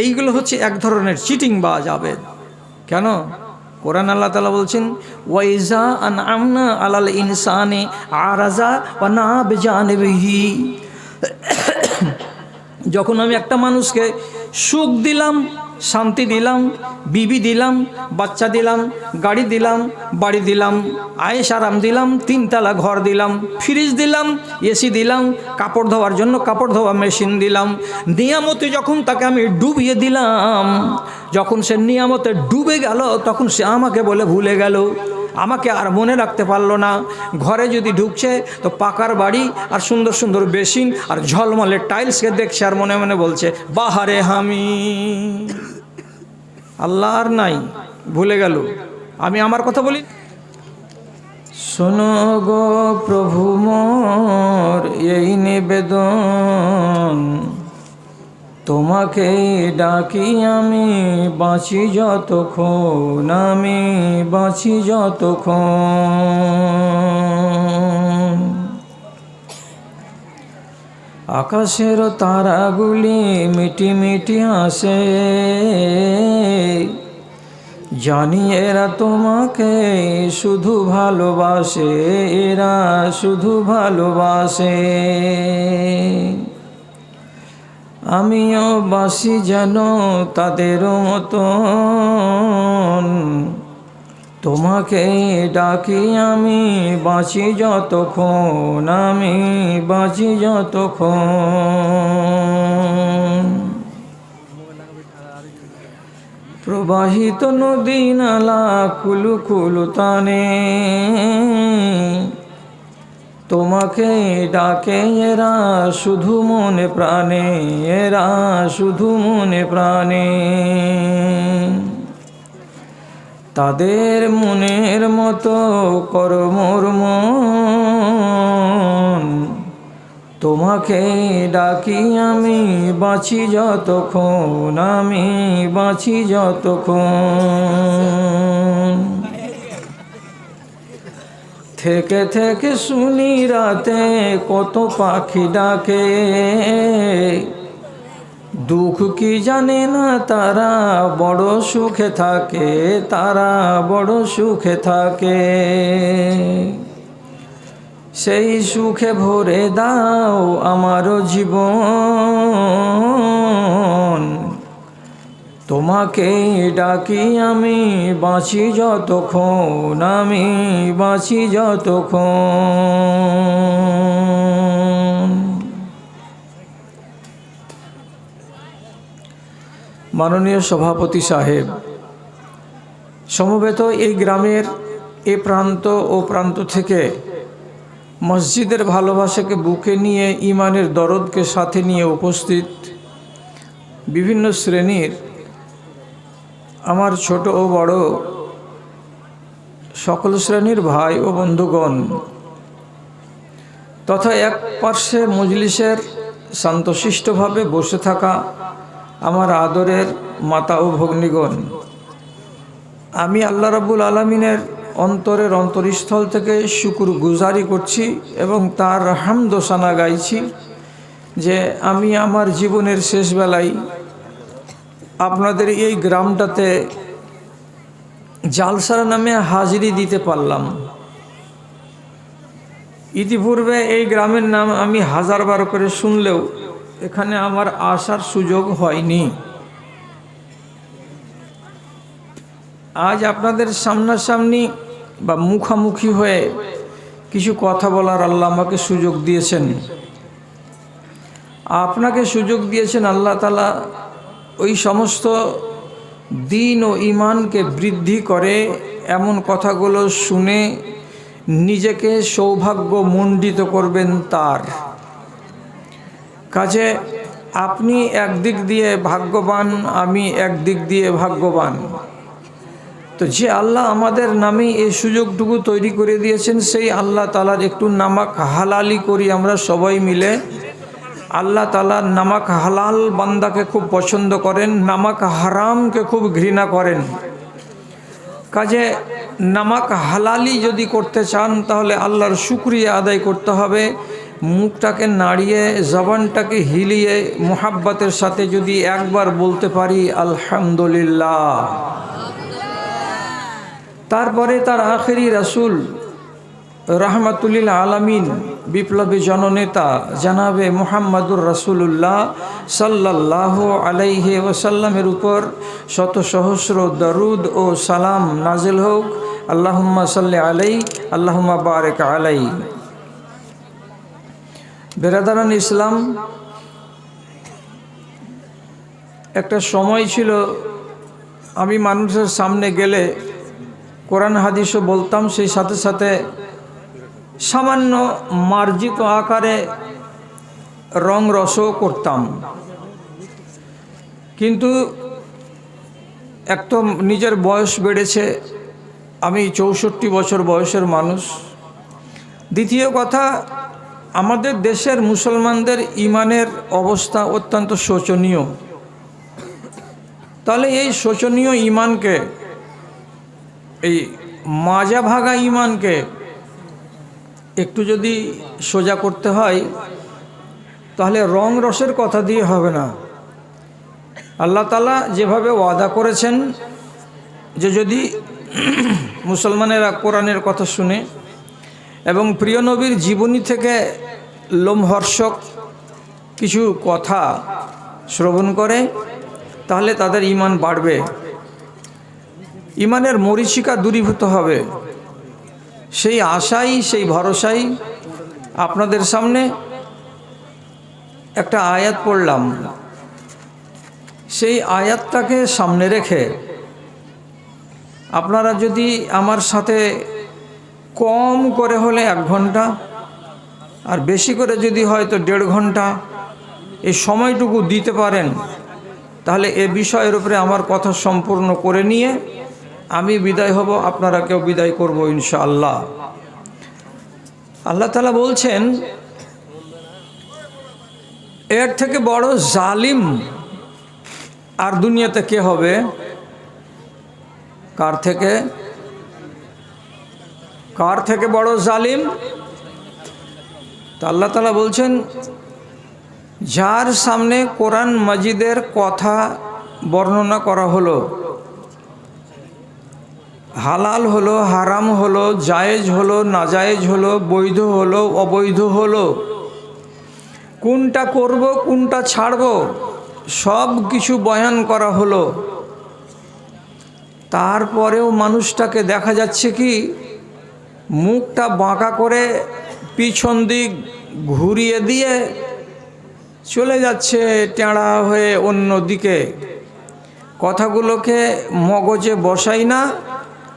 এইগুলো হচ্ছে এক ধরনের চিটিং বাজ আবেদ। কেন? কোরআন আল্লাহ তাআলা বলছেন ওয়াইজা আনআমনা আলাল ইনসানি আরাজা ওয়া না বিজানিবিহি, যখন আমি একটা মানুষকে সুখ দিলাম, শান্তি দিলাম, বিবি দিলাম, বাচ্চা দিলাম, গাড়ি দিলাম, বাড়ি দিলাম, আয়েশ আরাম দিলাম, 3 তলা ঘর দিলাম, ফ্রিজ দিলাম, এসি দিলাম, কাপড় ধোয়ার জন্য কাপড় ধোয়া মেশিন দিলাম, নিয়ামতে যখন তাকে আমি ডুবিয়ে দিলাম, যখন সে নিয়ামতে ডুবে গেল তখন সে আমাকে বলে ভুলে গেল, আমাকে আর মনে রাখতে পারলো না। ঘরে যদি ঢুকছে তো পাকার বাড়ি আর সুন্দর সুন্দর বেসিন আর ঝলমলে টাইলসকে দেখছে আর মনে মনে বলছে বাহারে হামি। আল্লাহ আর নাই, ভুলে গেল। আমি আমার কথা বলি, শোনো গো প্রভু মোর এই নিবেদন, তোমাকে ডাকি আমি বাঁচি যতক্ষণ, আমি বাঁচি যতক্ষণ। আকাশের তারাগুলি মিটি মিটি আসে, জানি এরা তোমাকে শুধু ভালোবাসে, এরা শুধু ভালোবাসে। আমিও বাসি যেন তাদের মতন, তোমাকে ডাকি আমি বাঁচি যতক্ষণ, আমি বাঁচি যতক্ষণ। প্রবাহিত নদী নালা কুলু কুলু টানে, তোমাকে ডাকে এরা শুধু মনে প্রাণে, এরা শুধু মনে প্রাণে। তাদের মনের মতো করো মোর মন, তোমাকে ডাকি আমি বাঁচি যতক্ষণ, আমি বাঁচি যতক্ষণ। থেকে থেকে শুনি রাতে কত পাখি ডাকে, দুঃখ কি জানে না তারা বড় সুখে থাকে, তারা বড় সুখে থাকে। সেই সুখে ভরে দাও আমার জীবন, তোমাকে ডাকি আমি বাঁচি যতক্ষণ, আমি বাঁচি যতক্ষণ। মাননীয় সভাপতি সাহেব, সমবেত এই গ্রামের এ প্রান্ত ও প্রান্ত থেকে মসজিদের ভালোবাসাকে বুকে নিয়ে ইমানের দরদকে সাথে নিয়ে উপস্থিত বিভিন্ন শ্রেণীর আমার ছোট ও বড় সকল শ্রেণীর ভাই ও বন্ধুগণ তথা এক পার্শ্বে মজলিসের শান্তশিষ্টভাবে বসে থাকা আমার আদরের মাতা ও ভগ্নীগণ, আমি আল্লাহ রাব্বুল আলামিনের অন্তরের অন্তরস্থল থেকে শুকর গুজারি করছি এবং তার হামদ ও সানা গাইছি যে আমি আমার জীবনের শেষ বেলায় আপনাদের এই গ্রামটাতে জালসার নামে হাজিরি দিতে পারলাম। ইতিপূর্বে এই গ্রামের নাম আমি হাজারবার করে শুনলেও এখানে আমার আসার সুযোগ হয়নি। আজ আপনাদের সামনাসামনি বা মুখামুখি হয়ে কিছু কথা বলার আল্লাহ আমাকে সুযোগ দিয়েছেন, আপনাকে সুযোগ দিয়েছেন আল্লাহ তাআলা ওই সমস্ত দিন ও ইমানকে বৃদ্ধি করে এমন কথাগুলো শুনে নিজেকে সৌভাগ্যমণ্ডিত করবেন তার কাজে। আপনি একদিক দিয়ে ভাগ্যবান, আমি একদিক দিয়ে ভাগ্যবান। তো যে আল্লাহ আমাদের নামে এই সুযোগটুকু তৈরি করে দিয়েছেন সেই আল্লাহ তাআলার একটু নামাক হালালি করি আমরা সবাই মিলে। আল্লাহ তাআলা নামাক হালাল বান্দাকে খুব পছন্দ করেন, নামাক হারামকে খুব ঘৃণা করেন। কাজে নামাক হালালি যদি করতে চান তাহলে আল্লাহর শুকরিয়া আদায় করতে হবে। মুখটাকে নাড়িয়ে জবানটাকে হিলিয়ে মুহাব্বতের সাথে যদি একবার বলতে পারি আলহামদুলিল্লাহ, তারপরে তার আখেরি রাসূল রাহমাতুল্লিল আলামিন বিপ্লবী জননেতা জানাবে মুহাম্মাদুর রাসূলুল্লাহ সাল্লাল্লাহু আলাইহি ওয়াসাল্লামের উপর শত সহস্র দরুদ ও সালাম নাজিল হোক। আল্লাহুম্মা সাল্লি আলাইহি আল্লাহুম্মা বারিক আলাইহি। বেরাদারান ইসলাম, একটা সময় ছিল আমি মানুষের সামনে গেলে কোরআন হাদিসও বলতাম, সেই সাথে সাথে সামান্য মার্জিত আকারে রং রসও করতাম। কিন্তু এক তো নিজের বয়স বেড়েছে, আমি 64 বছর বয়সের মানুষ। দ্বিতীয় কথা, আমাদের দেশের মুসলমানদের ইমানের অবস্থা অত্যন্ত শোচনীয়। তাহলে এই শোচনীয় ইমানকে, এই মাজা ভাগা ইমানকে একটু যদি সোজা করতে হয় তাহলে রং রসের কথা দিয়ে হবে না। আল্লাহ তাআলা যেভাবে ওয়াদা করেছেন যে যদি মুসলমানেরা কোরআনের কথা শুনে এবং প্রিয় নবীর জীবনী থেকে লোমহর্ষক কিছু কথা শ্রবণ করে তাহলে তাদের ইমান বাড়বে, ইমানের মরীচিকা দূরীভূত হবে। সেই আশাই, সেই ভরসাই আপনাদের সামনে একটা আয়াত পড়লাম। সেই আয়াতটাকে সামনে রেখে আপনারা যদি আমার সাথে কম করে হলে 1 ঘন্টা আর বেশি করে যদি হয় তো 1.5 ঘন্টা এই সময়টুকু দিতে পারেন তাহলে এ বিষয়ের উপরে আমার কথা সম্পূর্ণ করে নিয়ে আমি বিদায় হব, আপনারা কেউ বিদায় করব ইনশাআল্লাহ। আল্লাহ তাআলা বলছেন এর থেকে বড় জালিম আর দুনিয়াতে কে হবে? কার থেকে বড় জালিম? তা আল্লাহ তাআলা বলছেন যার সামনে কোরআন মাজিদের কথা বর্ণনা করা হলো, হালাল হলো, হারাম হলো, জায়েজ হলো, নাজায়েজ হলো, বৈধ হলো, অবৈধ হলো, কোনটা করব কোনটা ছাড়ব সব কিছু বয়ান করা হলো, তারপরেও মানুষটাকে দেখা যাচ্ছে কি মুখটা বাঁকা করে পিছন দিক ঘুরিয়ে দিয়ে চলে যাচ্ছে টেঁড়া হয়ে অন্য দিকে। কথাগুলোকে মগজে বসাই না,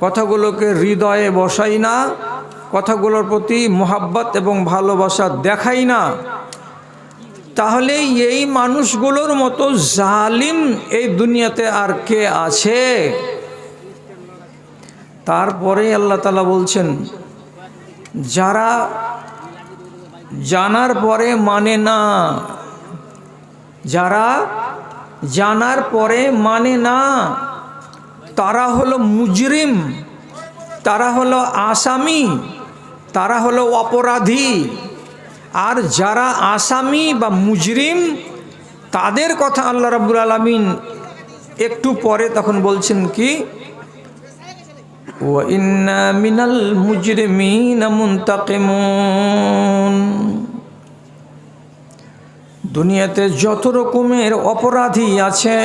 কথাগুলোকে হৃদয়ে বসাই না, কথাগুলোর প্রতি মোহাব্বত এবং ভালোবাসা দেখাই না, তাহলে এই মানুষগুলোর মতো জালিম এই দুনিয়াতে আর কে আছে? তারপরে আল্লাহ তাআলা বলছেন, যারা জানার পরে মানে না, যারা জানার পরে মানে না, তারা হলো মুজরিম, তারা হলো আসামি, তারা হলো অপরাধী। আর যারা আসামি বা মুজরিম তাদের কথা আল্লাহ রাব্বুল আলামিন একটু পরে তখন বলছেন কি, ওয়া ইন্না মিনাল মুজরিমিনা মুনতাকিমুন। দুনিয়াতে যত রকমের অপরাধী আছে,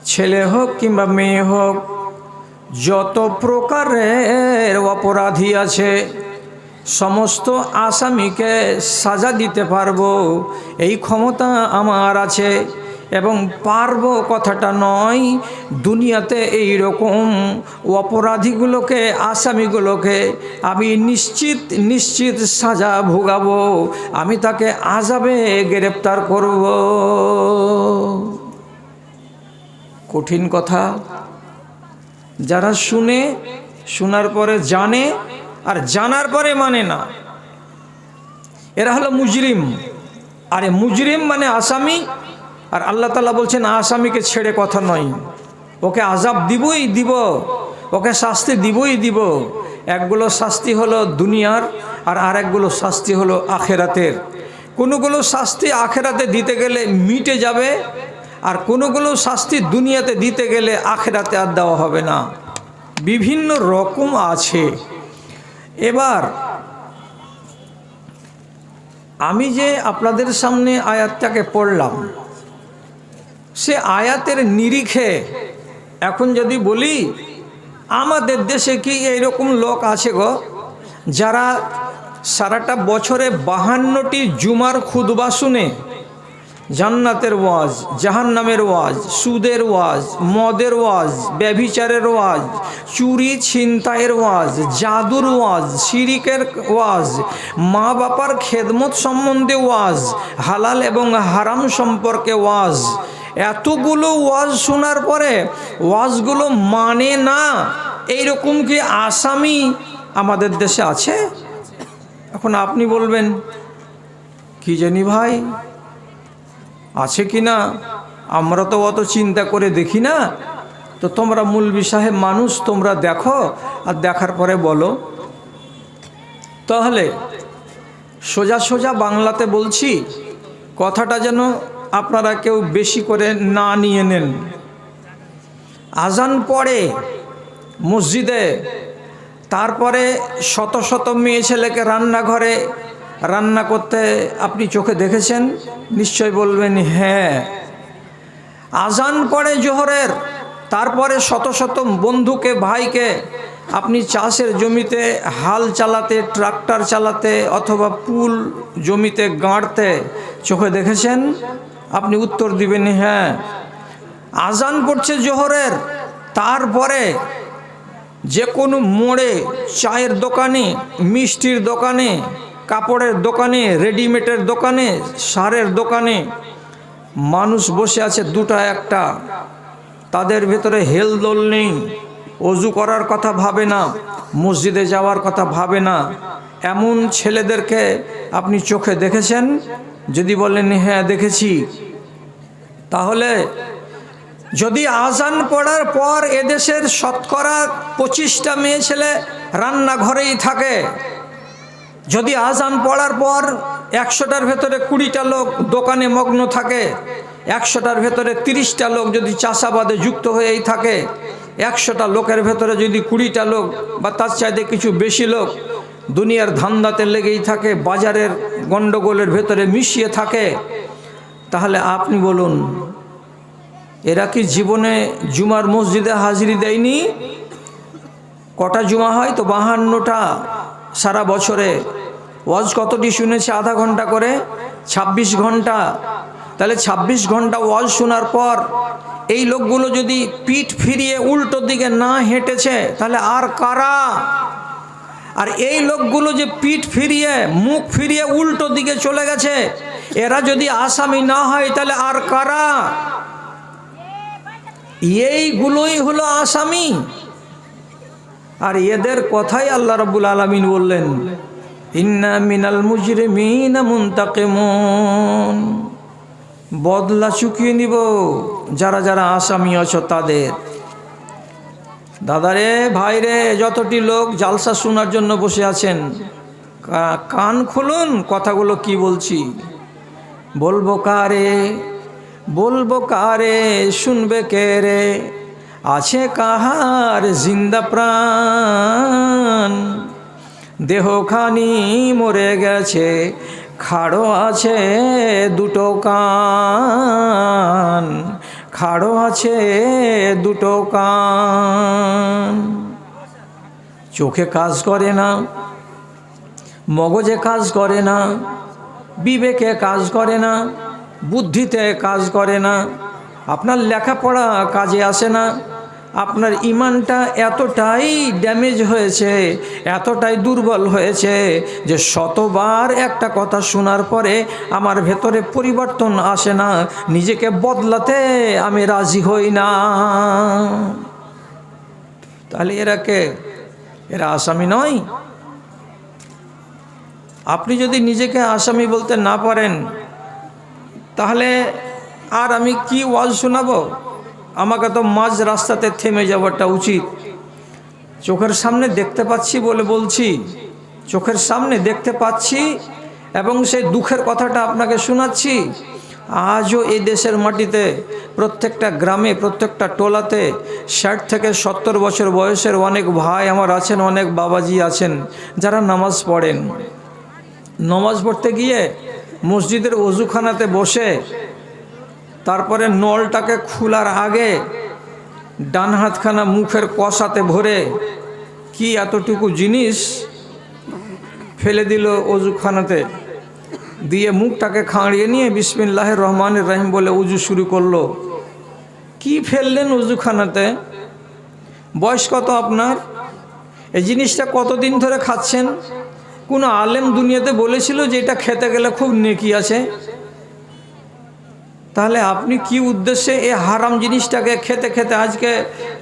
ছেলে হোক কিংবা মেয়ে হোক, যত প্রকারের অপরাধী আছে, সমস্ত আসামিকে সাজা দিতে পারবো এই ক্ষমতা আমার আছে। এবং পারবো কথাটা নয়, দুনিয়াতে এই রকম অপরাধীগুলোকে, আসামিগুলোকে আমি নিশ্চিত নিশ্চিত সাজা ভোগাবো, আমি তাকে আযাবে গ্রেপ্তার করব। কঠিন কথা। যারা শুনে, শোনার পরে জানে, আর জানার পরে মানে না, এরা হলো মুজরিম। আরে মুজরিম মানে আসামি। আর আল্লাহ তাআলা বলছেন আসামিকে ছেড়ে কথা নয়, ওকে আযাব দিবই দিব, ওকে শাস্তি দিবই দিব। একগুলো শাস্তি হলো দুনিয়ার, আর আরেকগুলো শাস্তি হলো আখেরাতের। কোনোগুলো শাস্তি আখেরাতে দিতে গেলে মিটে যাবে, আর কোনোগুলো শাস্তি দুনিয়াতে দিতে গেলে আখেরাতে আর দেওয়া হবে না। বিভিন্ন রকম আছে। এবার আমি যে আপনাদের সামনে আয়াতটাকে পড়লাম, সে আয়াতের নিরিখে এখন যদি বলি, আমাদের দেশে কি এইরকম লোক আছে গো, যারা সারাটা বছরে 52টি জুমার খুতবা শুনে জান্নাতের ওয়াজ, জাহান্নামের ওয়াজ, সুদের ওয়াজ, মদের ওয়াজ, ব্যভিচারের ওয়াজ, চুরি ছিনতাইয়ের ওয়াজ, জাদুর ওয়াজ, শিরিকের ওয়াজ, মা বাবার খেদমত সম্বন্ধে ওয়াজ, হালাল এবং হারাম সম্পর্কে ওয়াজ, এতগুলো ওয়াজ শোনার পরে ওয়াজগুলো মানে না, এইরকম কি আসামি আমাদের দেশে আছে? এখন আপনি বলবেন কি জানি ভাই, আছে কি না, আমরা তো অত চিন্তা করে দেখি না। তো তোমরা মৌলভী সাহেব মানুষ, তোমরা দেখো, আর দেখার পরে বলো। তাহলে সোজা সোজা বাংলাতে বলছি, কথাটা যেন আপনারা কেউ বেশি করে না নিয়ে নেন। আজান পড়ে মসজিদে, তারপরে শত শত মেয়ে ছেলেকে রান্নাঘরে রান্না করতে আপনি চোখে দেখেছেন? নিশ্চয় বলবেন হ্যাঁ। আজান পড়ে জোহরের, তারপরে শত শত বন্ধুকে, ভাইকে আপনি চাষের জমিতে হাল চালাতে, ট্রাক্টর চালাতে, অথবা পুল জমিতে গাঁড়তে চোখে দেখেছেন? আপনি উত্তর দিবেন হ্যাঁ। আজান পড়ছে জোহরের, তারপরে যে কোনো মোড়ে, চায়ের দোকানে, মিষ্টির দোকানে, কাপড়ের দোকানে, রেডিমেডের দোকানে, সারের দোকানে মানুষ বসে আছে দুটা একটা, তাদের ভেতরে হেলদোল নেই, অজু করার কথা ভাবে না, মসজিদে যাওয়ার কথা ভাবে না। এমন ছেলেদেরকে আপনি চোখে দেখেছেন? যদি বলেন হ্যাঁ দেখেছি, তাহলে যদি আজান পড়ার পর এদেশের শতকরা 25টা মেয়ে ছেলে রান্নাঘরেই থাকে, যদি আজান পড়ার পর 100টার ভেতরে 20টা লোক দোকানে মগ্ন থাকে, 100টার ভেতরে 30টা লোক যদি চাষাবাদে যুক্ত হয়েই থাকে, 100টা লোকের ভেতরে যদি 20টা লোক বা তার চাইতে কিছু বেশি লোক দুনিয়ার ধান্দাতে লেগেই থাকে, বাজারের গন্ডগোলের ভেতরে মিশিয়ে থাকে, তাহলে আপনি বলুন এরা কি জীবনে জুমার মসজিদে হাজিরি দেয়নি? কটা জুমা হয়? তো 52টা সারা বছরে। ওয়াজ কতটি শুনেছে? আধা ঘন্টা করে, 26 ঘন্টা। তাহলে 26 ঘন্টা ওয়াজ শোনার পর এই লোকগুলো যদি পিঠ ফিরিয়ে উল্টো দিকে না হেঁটেছে তাহলে আর কারা? আর এই লোকগুলো যে পিঠ ফিরিয়ে মুখ ফিরিয়ে উল্টো দিকে চলে গেছে, এরা যদি আসামি না হয় তাহলে আর কারা? এইগুলোই হলো আসামি। আর এদের কথাই আল্লাহ রাব্বুল আলামিন বললেন, ইন্না মিনাল মুজরিমিনা মুনতাকিমুন, বদলা চুকিয়ে নিব যারা যারা আসামি আছো তাদের। দাদারে, ভাইরে, যতটি লোক জালসা শোনার জন্য বসে আছেন, কান খুলুন, কথাগুলো কি বলছি। বলবো কারে, বলবো কারে, শুনবে কে রে, আছে কাহার জিন্দা প্রাণ, দেহখানি মরে গেছে, খাড়ো আছে দুটো কান, খাড়ো আছে দুটো কান। চোখে কাজ করে না, মগজে কাজ করে না, বিবেকে কাজ করে না, বুদ্ধিতে কাজ করে না, আপনার লেখাপড়া কাজে আসে না, আপনার ইমানটা এতটাই ড্যামেজ হয়েছে, এতটাই দুর্বল হয়েছে যে শতবার একটা কথা শোনার পরে আমার ভেতরে পরিবর্তন আসে না, নিজেকে বদলাতে আমি রাজি হই না। তাহলে এরা আসামি নয়? আপনি যদি নিজেকে আসামি বলতে না পারেন তাহলে আর আমি কি ওয়াজ শোনাবো? আমাকে তো মাঝ রাস্তাতে থেমে যাওয়াটা উচিত। চোখের সামনে দেখতে পাচ্ছি বলে বলছি, চোখের সামনে দেখতে পাচ্ছি এবং সেই দুঃখের কথাটা আপনাকে শোনাচ্ছি। আজও এই দেশের মাটিতে প্রত্যেকটা গ্রামে, প্রত্যেকটা টোলাতে 60 থেকে 70 বছর বয়সের অনেক ভাই আমার আছেন, অনেক বাবাজি আছেন যারা নামাজ পড়েন। নামাজ পড়তে গিয়ে মসজিদের ওযুখানাতে বসে তারপরে নলটাকে খোলার আগে ডান হাতখানা মুখের কষাতে ভরে কি এতটুকু জিনিস ফেলে দিল ওযুখানাতে, দিয়ে মুখটাকে খাঁড়িয়ে নিয়ে বিসমিল্লাহির রহমানির রহিম বলে উজু শুরু করলো। কি ফেললেন ওযুখানাতে? বয়স কত আপনার? এই জিনিসটা কতদিন ধরে খাচ্ছেন? কোনো আলেম দুনিয়াতে বলেছিল যে এটা খেতে গেলে খুব নেকি আছে? তাহলে আপনি কি উদ্দেশ্যে এই হারাম জিনিসটাকে খেতে খেতে আজকে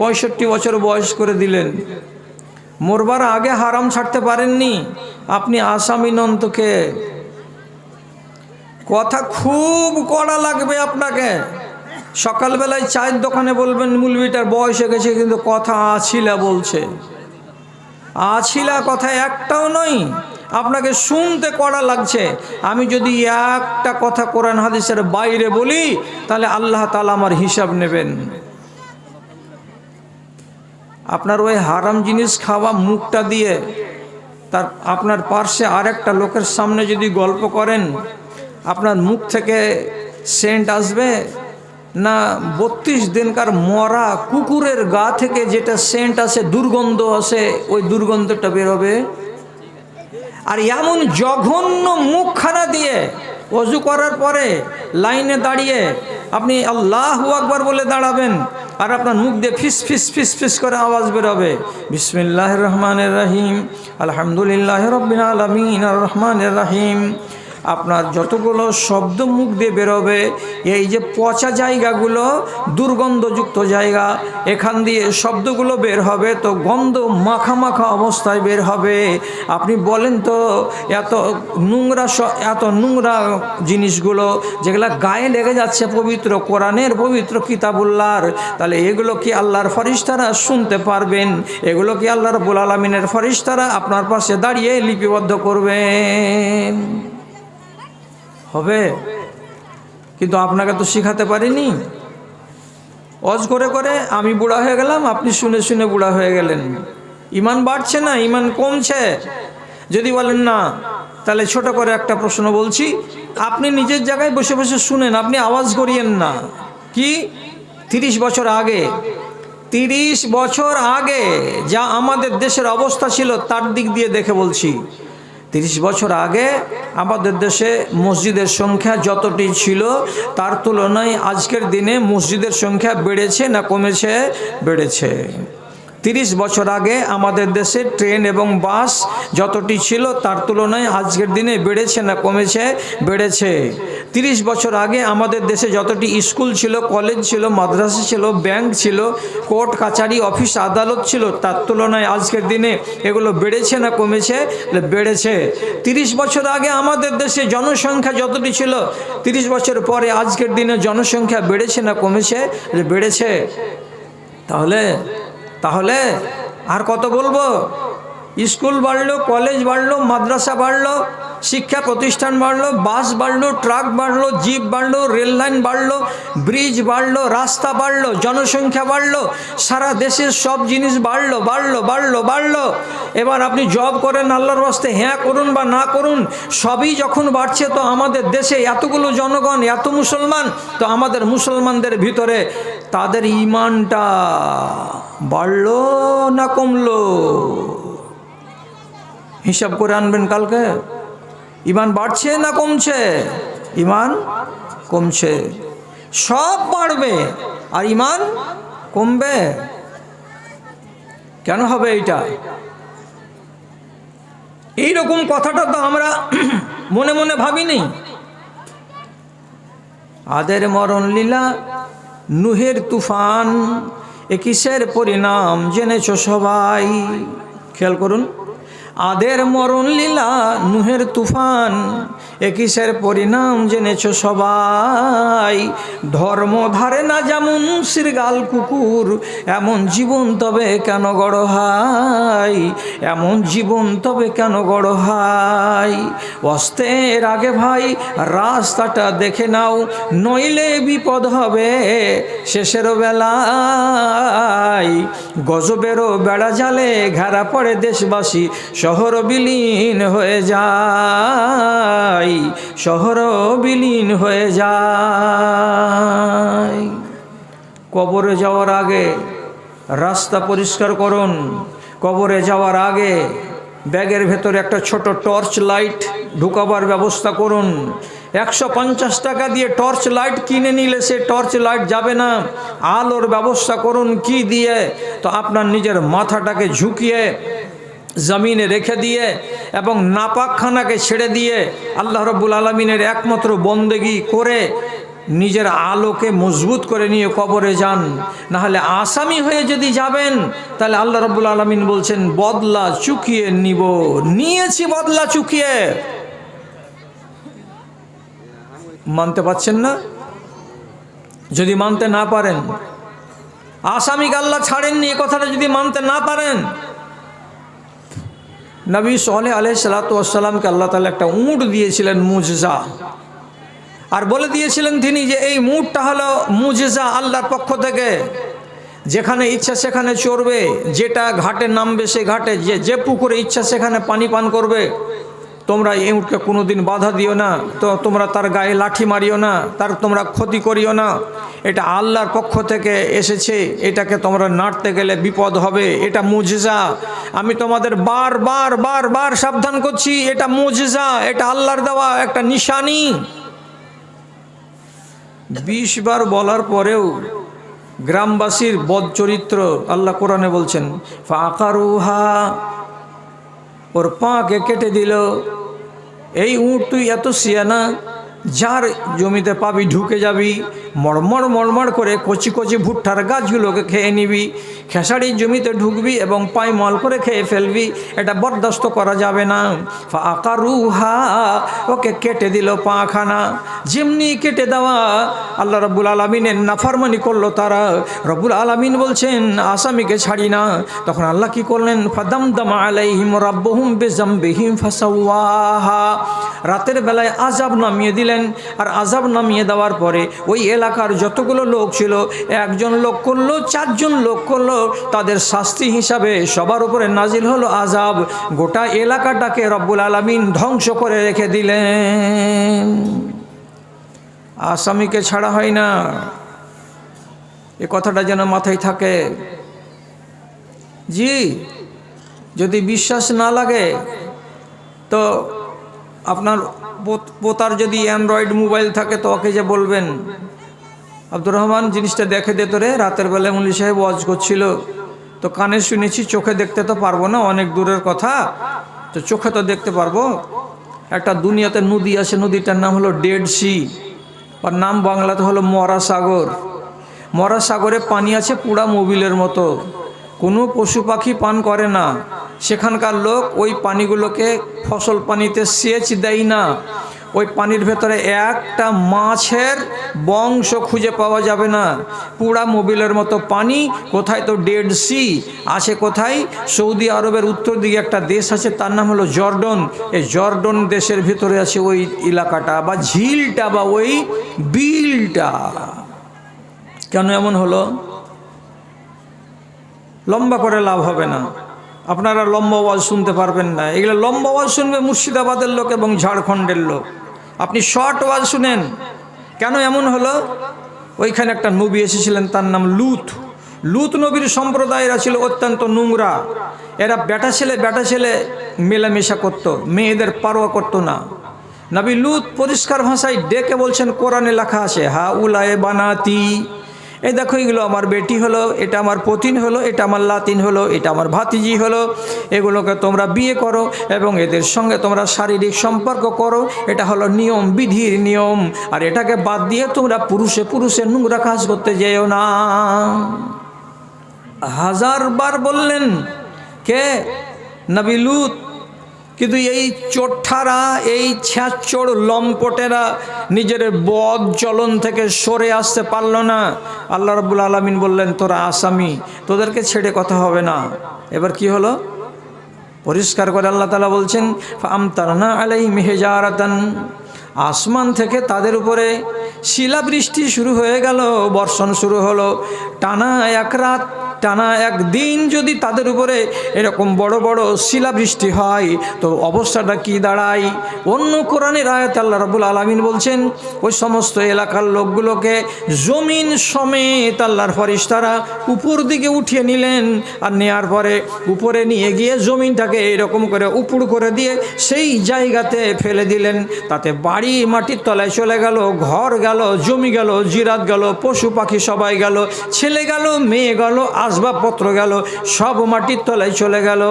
65 বছর বয়স করে দিলেন? মরবার আগে হারাম ছাড়তে পারেননি, আপনি আসামি নন তো কে? কথা খুব কড়া লাগবে আপনাকে। সকালবেলায় চায়ের দোকানে বলবেন মুলবিটার বয়স হয়ে গেছে কিন্তু কথা আছিলা বলছে। আছিলা কথা একটাও নয়, আপনাকে শুনতে কড়া লাগছে। আমি যদি একটা কথা কোরআন হাদিসের বাইরে বলি তাহলে আল্লাহ তাআলা আমার হিসাব নেবেন। আপনার ওই হারাম জিনিস খাওয়া মুখটা দিয়ে তার আপনার পার্শ্বে আরেকটা লোকের সামনে যদি গল্প করেন, আপনার মুখ থেকে সেন্ট আসবে না 32 দিনকার মরা কুকুরের গা থেকে যেটা সেন্ট আসে, দুর্গন্ধ আসে, ওই দুর্গন্ধটা বেরোবে? আর এমন জঘন্য মুখখানা দিয়ে ওযু করার পরে লাইনে দাঁড়িয়ে আপনি আল্লাহু আকবার বলে দাঁড়াবেন আর আপনার মুখ দিয়ে ফিস ফিস ফিস ফিস করে আওয়াজ বেরোবে, বিসমিল্লাহির রহমানির রহিম, আলহামদুলিল্লাহি রাব্বিল আলামিন আর রহমানির রহিম। আপনার যতগুলো শব্দ মুখ দিয়ে বেরোবে, এই যে পচা জায়গাগুলো, দুর্গন্ধযুক্ত জায়গা, এখান দিয়ে শব্দগুলো বের হবে তো গন্ধ মাখা মাখা অবস্থায় বের হবে। আপনি বলেন তো এত নোংরা জিনিসগুলো যেগুলো গায়ে লেগে যাচ্ছে পবিত্র কোরআনের, পবিত্র কিতাবুল্লাহর, তাহলে এগুলো কি আল্লাহর ফেরেশতারা শুনতে পারবেন? এগুলো কি আল্লাহ রাব্বুল আলামিনের ফেরেশতারা আপনার পাশে দাঁড়িয়ে লিপিবদ্ধ করবেন? হবে? কিন্তু আপনাকে তো শিখাতে পারিনি। ওয়াজ করে করে আমি বুড়া হয়ে গেলাম, আপনি শুনে শুনে বুড়া হয়ে গেলেন। ইমান বাড়ছে না, ইমান কমছে। যদি বলেন না, তাহলে ছোট করে একটা প্রশ্ন বলছি, আপনি নিজের জায়গায় বসে বসে শুনেন, আপনি আওয়াজ করিয়েন না। কি 30 বছর আগে, 30 বছর আগে যা আমাদের দেশের অবস্থা ছিল তার দিক দিয়ে দেখে বলছি। 30 বছর আগে আমাদের দেশে মসজিদের সংখ্যা যতটি ছিল তার তুলনায় আজকের দিনে মসজিদের সংখ্যা বেড়েছে না কমেছে? বেড়েছে। 30 বছর আগে আমাদের দেশে ট্রেন এবং বাস যতটি ছিল তার তুলনায় আজকের দিনে বেড়েছে না কমেছে? বেড়েছে। 30 বছর আগে আমাদের দেশে যতটি স্কুল ছিল, কলেজ ছিল, মাদ্রাসা ছিল, ব্যাংক ছিল, কোর্ট কাচারি, অফিস আদালত ছিল, তার তুলনায় আজকের দিনে এগুলো বেড়েছে না কমেছে? বেড়েছে। 30 বছর আগে আমাদের দেশে জনসংখ্যা যতটি ছিল 30 বছর পরে আজকের দিনে জনসংখ্যা বেড়েছে না কমেছে? বেড়েছে। তাহলে আর কত বলবো? স্কুল বাড়লো, কলেজ বাড়লো, মাদ্রাসা বাড়লো, শিক্ষা প্রতিষ্ঠান বাড়লো, বাস বাড়লো, ট্রাক বাড়লো, জিপ বাড়লো, রেল লাইন বাড়লো, ব্রিজ বাড়লো, রাস্তা বাড়লো, জনসংখ্যা বাড়লো, সারা দেশের সব জিনিস বাড়লো বাড়লো বাড়লো বাড়লো। এবার আপনি জব করেন আল্লাহর রাস্তায়, হ্যাঁ করুন বা না করুন, সবই যখন বাড়ছে তো আমাদের দেশে এতগুলো জনগণ, এত মুসলমান, তো আমাদের মুসলমানদের ভিতরে তাদের ঈমানটা বাড়লো না কমলো? হিসাব করে আনবেন কালকে। ঈমান বাড়ছে না কমছে? ঈমান কমছে। সব বাড়বে আর ঈমান কমবে, কেন হবে এইটা? এইরকম কথাটা তো আমরা মনে মনে ভাবিনি। আদের মরণ লীলা, নুহের তুফান, এ কিসের পরিণাম জেনেছ সবাই। খেয়াল করুন, আদের মরণ লীলা, নুহের তুফান, এ কিসের পরিণাম জেনেছ সবাই। ধর্ম ধারে না যেমন শৃগাল কুকুর, এমন জীবন তবে কেন গড় হয়? এমন জীবন তবে কেন গড় হয়? অস্তের আগে ভাই রাস্তাটা দেখে নাও, নইলে বিপদ হবে শেষের বেলায়। গজবেরও বেড়া জালে ঘেরা পড়ে দেশবাসী, শহর বিলীন হয়ে যায়, শহর বিলীন হয়ে যায়। কবরে যাওয়ার আগে রাস্তা পরিষ্কার করুন। কবরে যাওয়ার আগে ব্যাগের ভেতরে একটা ছোট টর্চ লাইট ঢুকাবার ব্যবস্থা করুন। 150 টাকা দিয়ে টর্চ লাইট কিনে নিলে সে টর্চ লাইট যাবে না। আলোর ব্যবস্থা করুন। কি দিয়ে? তো আপনার নিজের মাথাটাকে ঝুঁকিয়ে জমিনে রেখে দিয়ে এবং নাপাকখানাকে ছেড়ে দিয়ে আল্লাহ রাব্বুল আলামিনের একমাত্র বন্দেগি করে নিজের আলোকে মজবুত করে নিয়ে কবরে যান। না হলে আসামি হয়ে যদি যাবেন তাহলে আল্লাহ রাব্বুল আলামিন বলছেন বদলা চুকিয়ে নিব। নিয়েছি বদলা চুকিয়ে। মানতে পারছেন না? যদি মানতে না পারেন, আসামিকে আল্লাহ ছাড়েননি এ কথাটা যদি মানতে না পারেন, নবী সালেহ আলাইহিসসালাতু ওয়াসসালামকে আল্লাহ তাআলা একটা উট দিয়েছিলেন মুজজা, আর বলে দিয়েছিলেন তিনি যে এই উটটা হলো মুজজা আল্লাহর পক্ষ থেকে, যেখানে ইচ্ছা সেখানে চড়বে, যেটা ঘাটে নামবে সে ঘাটে, যে পুকুরে ইচ্ছা সেখানে পানি পান করবে। তোমরা এই উটকে কোনোদিন বাধা দিও না, তো তোমরা তার গায়ে লাঠি মারিও না, তার তোমরা ক্ষতি করিও না। এটা আল্লাহর পক্ষ থেকে এসেছে, এটাকে তোমরা নাড়তে গেলে বিপদ হবে। এটা মুজজা। আমি তোমাদের বারবার বারবার সাবধান করছি, এটা মুজজা, এটা আল্লাহর দেওয়া একটা নিশানি। 20 বার বলার পরেও গ্রামবাসীর বদ চরিত্র আল্লাহ কোরআনে বলছেন ফাকারুহা, ওর পাকে কেটে দিল। এই উট তুই এত সিয়ানা, যার জমিতে পাবি ঢুকে যাবি, মড়মড় মড়মড় করে কচি কচি ভুট্টার গাছগুলোকে খেয়ে নিবি, খেসারির জমিতে ঢুকবি এবং পাইমল করে খেয়ে ফেলবি, এটা বরদাস্ত করা যাবে না। ফাকারুহা, ওকে কেটে দিল পাখানা। যেমনি কেটে দেওয়া, আল্লাহ রাব্বুল আলামিনের নাফরমানি করলো তারা। রব্বুল আলামিন বলছেন আসামিকে ছাড়ি না। তখন আল্লাহ কি করলেন? ফাদামদামা আলাইহিম রাব্বুহুম বিযামবিহিম ফাসাওয়াহা, রাতের বেলায় আযাব নামিয়ে দিলেন। আর আযাব নামিয়ে দেওয়ার পরে ওই এলাকার যতগুলো লোক ছিল, একজন লোক করলো, 4 জন লোক করলো, তাদের শাস্তি হিসাবে সবার উপরে নাজিল হলো আযাব। গোটা এলাকাটাকে রব্বুল আলামিন ধ্বংস করে রেখে দিলেন। আসামিকে ছাড়া হয় না, এ কথাটা যেন মাথায় থাকে। জি, যদি বিশ্বাস না লাগে তো আপনার পোতার যদি অ্যান্ড্রয়েড মোবাইল থাকে তো ওকে যে বলবেন, আব্দুর রহমান জিনিসটা দেখে দে তোরে, রাতের বেলায় মৌলী সাহেব ওয়াজ করছিল, তো কানে শুনেছি, চোখে দেখতে তো পারবো না, অনেক দূরের কথা, তো চোখে তো দেখতে পারবো। একটা দুনিয়াতে নদী আছে, নদীটার নাম হলো ডেড সি, ওর নাম বাংলাতে হলো মরা সাগর। মরা সাগরে পানি আছে পুরা মোবিলের মতো, কোনো পশু পাখি পান করে না। সেখানকার লোক ওই পানিগুলোকে ফসল পানিতে সেচ দেয় না। ওই পানির ভেতরে একটা মাছের বংশ খুঁজে পাওয়া যাবে না, পুরা মোবিলের মতো পানি। কোথায়? তো ডেড সি আছে কোথায়? সৌদি আরবের উত্তর দিকে একটা দেশ আছে, তার নাম হলো জর্ডন। এই জর্ডন দেশের ভিতরে আছে ওই এলাকাটা বা ঝিলটা বা ওই বিলটা। কেন এমন হলো? লম্বা করে লাভ হবে না, আপনারা লম্বা আওয়াজ শুনতে পারবেন না। এগুলো লম্বা আওয়াজ শুনবে মুর্শিদাবাদের লোক এবং ঝাড়খণ্ডের লোক, আপনি শর্ট আওয়াজ শুনেন। কেন এমন হলো? ওইখানে একটা নবী এসেছিলেন, তার নাম লুত। লুত নবীর সম্প্রদায়েরা ছিল অত্যন্ত নোংরা। এরা বেটা ছেলে মেলামেশা করতো, মেয়েদের পারোয়া করতো না। নবী লুত পরিষ্কার ভাষায় ডেকে বলছেন, কোরআনে লেখা আছে, হা উলায়ে বানাতি, এই দেখো এগুলো আমার বেটি হলো, এটা আমার পতিন হলো, এটা আমার লাতিন হলো, এটা আমার ভাতিজি হলো, এগুলোকে তোমরা বিয়ে করো এবং এদের সঙ্গে তোমরা শারীরিক সম্পর্ক করো, এটা হলো নিয়ম, বিধির নিয়ম। আর এটাকে বাদ দিয়ে তোমরা পুরুষে নোংরা কাজ করতে যেও না। 1000 বার বললেন কে? নবী লূত। কিন্তু এই চোট্টারা, এই ছ্যাঁচড় লম্পটেরা নিজের বদ চলন থেকে সরে আসতে পারল না। আল্লাহ রাব্বুল আলামিন বললেন, তোরা আসামি, তোদেরকে ছেড়ে কথা হবে না। এবার কি হলো? পরিষ্কার করে আল্লাহ তাআলা বলছেন, ফাআমতারনা আলাইহিম হিজারাতান, আসমান থেকে তাদের উপরে শিলাবৃষ্টি শুরু হয়ে গেল, বর্ষণ শুরু হলো। টানা এক রাত, টানা একদিন যদি তাদের উপরে এরকম বড় বড় শিলাবৃষ্টি হয় তো অবস্থাটা কি দাঁড়ায়? অন্য কোরআনের আয়াতে আল্লাহ রাব্বুল আলামিন বলছেন, ওই সমস্ত এলাকার লোকগুলোকে জমিন সমেত আল্লাহর ফেরেশতারা উপর দিকে উঠিয়ে নিলেন। আর নেয়ার পরে উপরে নিয়ে গিয়ে জমিনটাকে এরকম করে উপুড় করে দিয়ে সেই জায়গাতে ফেলে দিলেন। তাতে বাড়ি মাটির তলায় চলে গেল, ঘর গেল, জমি গেল, জিরাত গেল, পশু পাখি সবাই গেল, ছেলে গেল, মেয়ে গেল, আসবাবপত্র গেল, সব মাটির তলায় চলে গেল।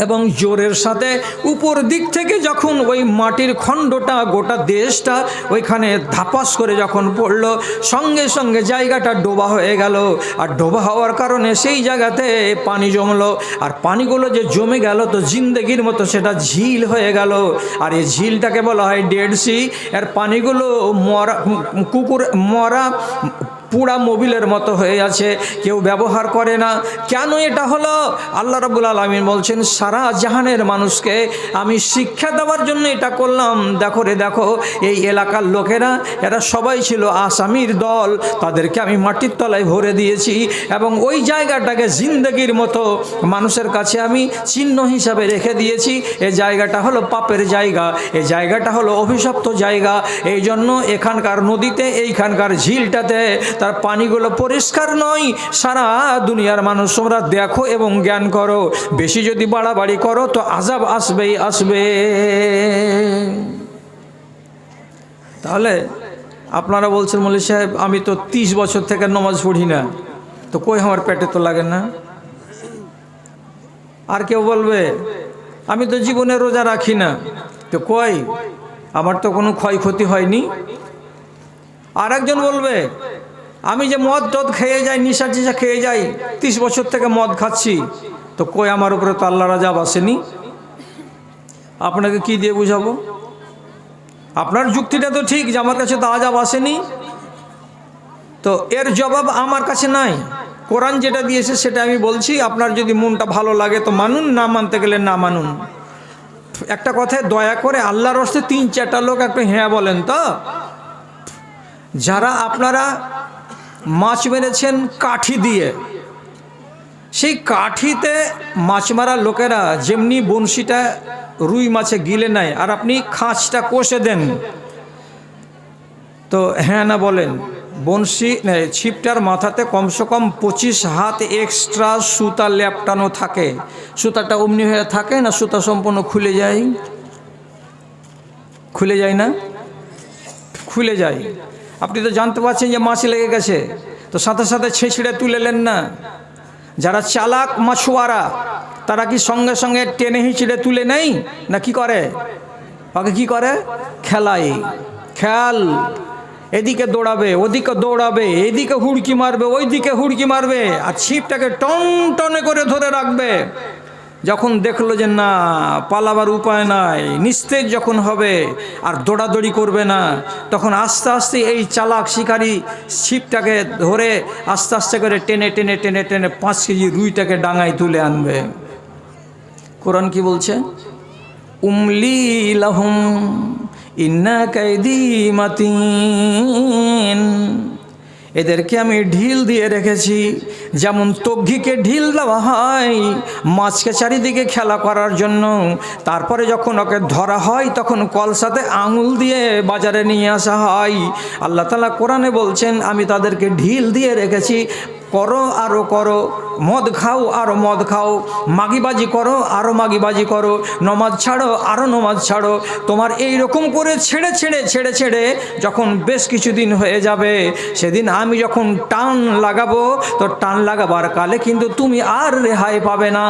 এবং জোরের সাথে উপর দিক থেকে যখন ওই মাটির খণ্ডটা, গোটা দেশটা ওইখানে ধাপাস করে যখন পড়লো, সঙ্গে সঙ্গে জায়গাটা ডোবা হয়ে গেল। আর ডোবা হওয়ার কারণে সেই জায়গাতে পানি জমলো। আর পানিগুলো যে জমে গেল তো জিন্দেগির মতো সেটা ঝিল হয়ে গেল। আর এই ঝিলটাকে বলা হয় ডেড সি। এর পানিগুলো মরা পুরা মোবিলের মতো হয়ে আছে, কেউ ব্যবহার করে না। কেন এটা হলো? আল্লাহ রাব্বুল আলামিন বলছেন, সারা জাহানের মানুষকে আমি শিক্ষা দেওয়ার জন্য এটা করলাম। দেখো রে দেখো, এই এলাকার লোকেরা এরা সবাই ছিল আসামির দল, তাদেরকে আমি মাটির তলায় ভরে দিয়েছি এবং ওই জায়গাটাকে জিন্দগির মতো মানুষের কাছে আমি চিহ্ন হিসাবে রেখে দিয়েছি। এই জায়গাটা হলো পাপের জায়গা, এই জায়গাটা হলো অভিশপ্ত জায়গা। এই জন্য এখানকার নদীতে, এইখানকার ঝিলটাতে তার পানিগুলো পরিষ্কার নয়। সারা দুনিয়ার মানুষ তোমরা দেখো এবং জ্ঞান করো, বেশি যদি বাড়াবাড়ি করো তো আযাব আসবেই আসবে। তাহলে আপনারা বলছেন, মৌলী সাহেব আমি তো 30 বছর থেকে নামাজ পড়ি না, তো কই আমার পেটে তো লাগে না। আর কেউ বলবে, আমি তো জীবনে রোজা রাখি না, তো কই আমার তো কোনো ক্ষয়ক্ষতি হয়নি। আর একজন বলবে, আমি যে মদ টদ খেয়ে যাই, নিশা টিশা খেয়ে যাই, 30 বছর থেকে মদ খাচ্ছি, তো কই আমার উপরে তো আল্লাহর আযাব আসেনি। আপনাকে কি দিয়ে বুঝাবো? আপনার যুক্তিটা তো ঠিক যে আমার কাছে তো আযাব আসেনি, তো এর জবাব আমার কাছে নাই। কোরআন যেটা দিয়েছে সেটা আমি বলছি, আপনার যদি মনটা ভালো লাগে তো মানুন, না মানতে গেলে না মানুন। একটা কথায় দয়া করে আল্লাহর রাস্তে 3-4টা লোক একটু হ্যাঁ বলেন তো। যারা আপনারা মাছ মেরেছেন কাঠি দিয়ে, সেই কাঠিতে মাছ মারা লোকেরা যেমনি বনশিটা রুই মাছে গিলে নেয় আর আপনি খাঁচটা কষে দেন, তো হ্যাঁ না বলেন। বংশী ছিপটার মাথাতে কমসে কম 25 হাত এক্সট্রা সুতা লেপটানো থাকে। সুতাটা অমনি হয়ে থাকে না সুতা সম্পূর্ণ খুলে যায়? খুলে যায় না? খুলে যায়। আপনি তো জানতে পারছেন যে মাছ লেগে গেছে, তো সাথে সাথে ছেঁচড়ে তুলেলেন না। যারা চালাক মাছুয়ারা তারা কি সঙ্গে সঙ্গে টেনে হিঁচড়ে তুলে নেই না কি করে? আগে কি করে? খেলায়। খেয়াল, এদিকে দৌড়াবে ওদিকে দৌড়াবে, এদিকে হুড়কি মারবে ওইদিকে হুড়কি মারবে, আর ছিপটাকে টন টনে করে ধরে রাখবে। যখন দেখলো যে না পালাবার উপায় নাই, নিস্তেজ যখন হবে আর দৌড়াদৌড়ি করবে না, তখন আস্তে আস্তে এই চালাক শিকারী ছিপটাকে ধরে আস্তে আস্তে করে টেনে টেনে টেনে টেনে 5 কেজি রুইটাকে ডাঙায় তুলে আনবে। কোরআন কি বলছে? উমলি লাহুম ইন্না কাইদি মাতিন। এদেরকে আমি ঢিল দিয়ে রেখেছি, যেমন তগ্গিকে ঢিল দেওয়া হয় মাছকে চারিদিকে খেলা করার জন্য। তারপরে যখন ওকে ধরা হয় তখন কলসাতে আঙুল দিয়ে বাজারে নিয়ে আসা হয়। আল্লাহ তাআলা কোরআনে বলছেন আমি তাদেরকে ঢিল দিয়ে রেখেছি, করো আরও করো, মদ খাও আরও মদ খাও, মাগিবাজি করো আরও মাগিবাজি করো, নমাজ ছাড়ো আরও নমাজ ছাড়ো। তোমার এই রকম করে ছেড়ে ছেড়ে ছেড়ে ছেড়ে যখন বেশ কিছুদিন হয়ে যাবে, সেদিন আমি যখন টান লাগাবো, তো টান লাগাবার কালে কিন্তু তুমি আর রেহাই পাবে না,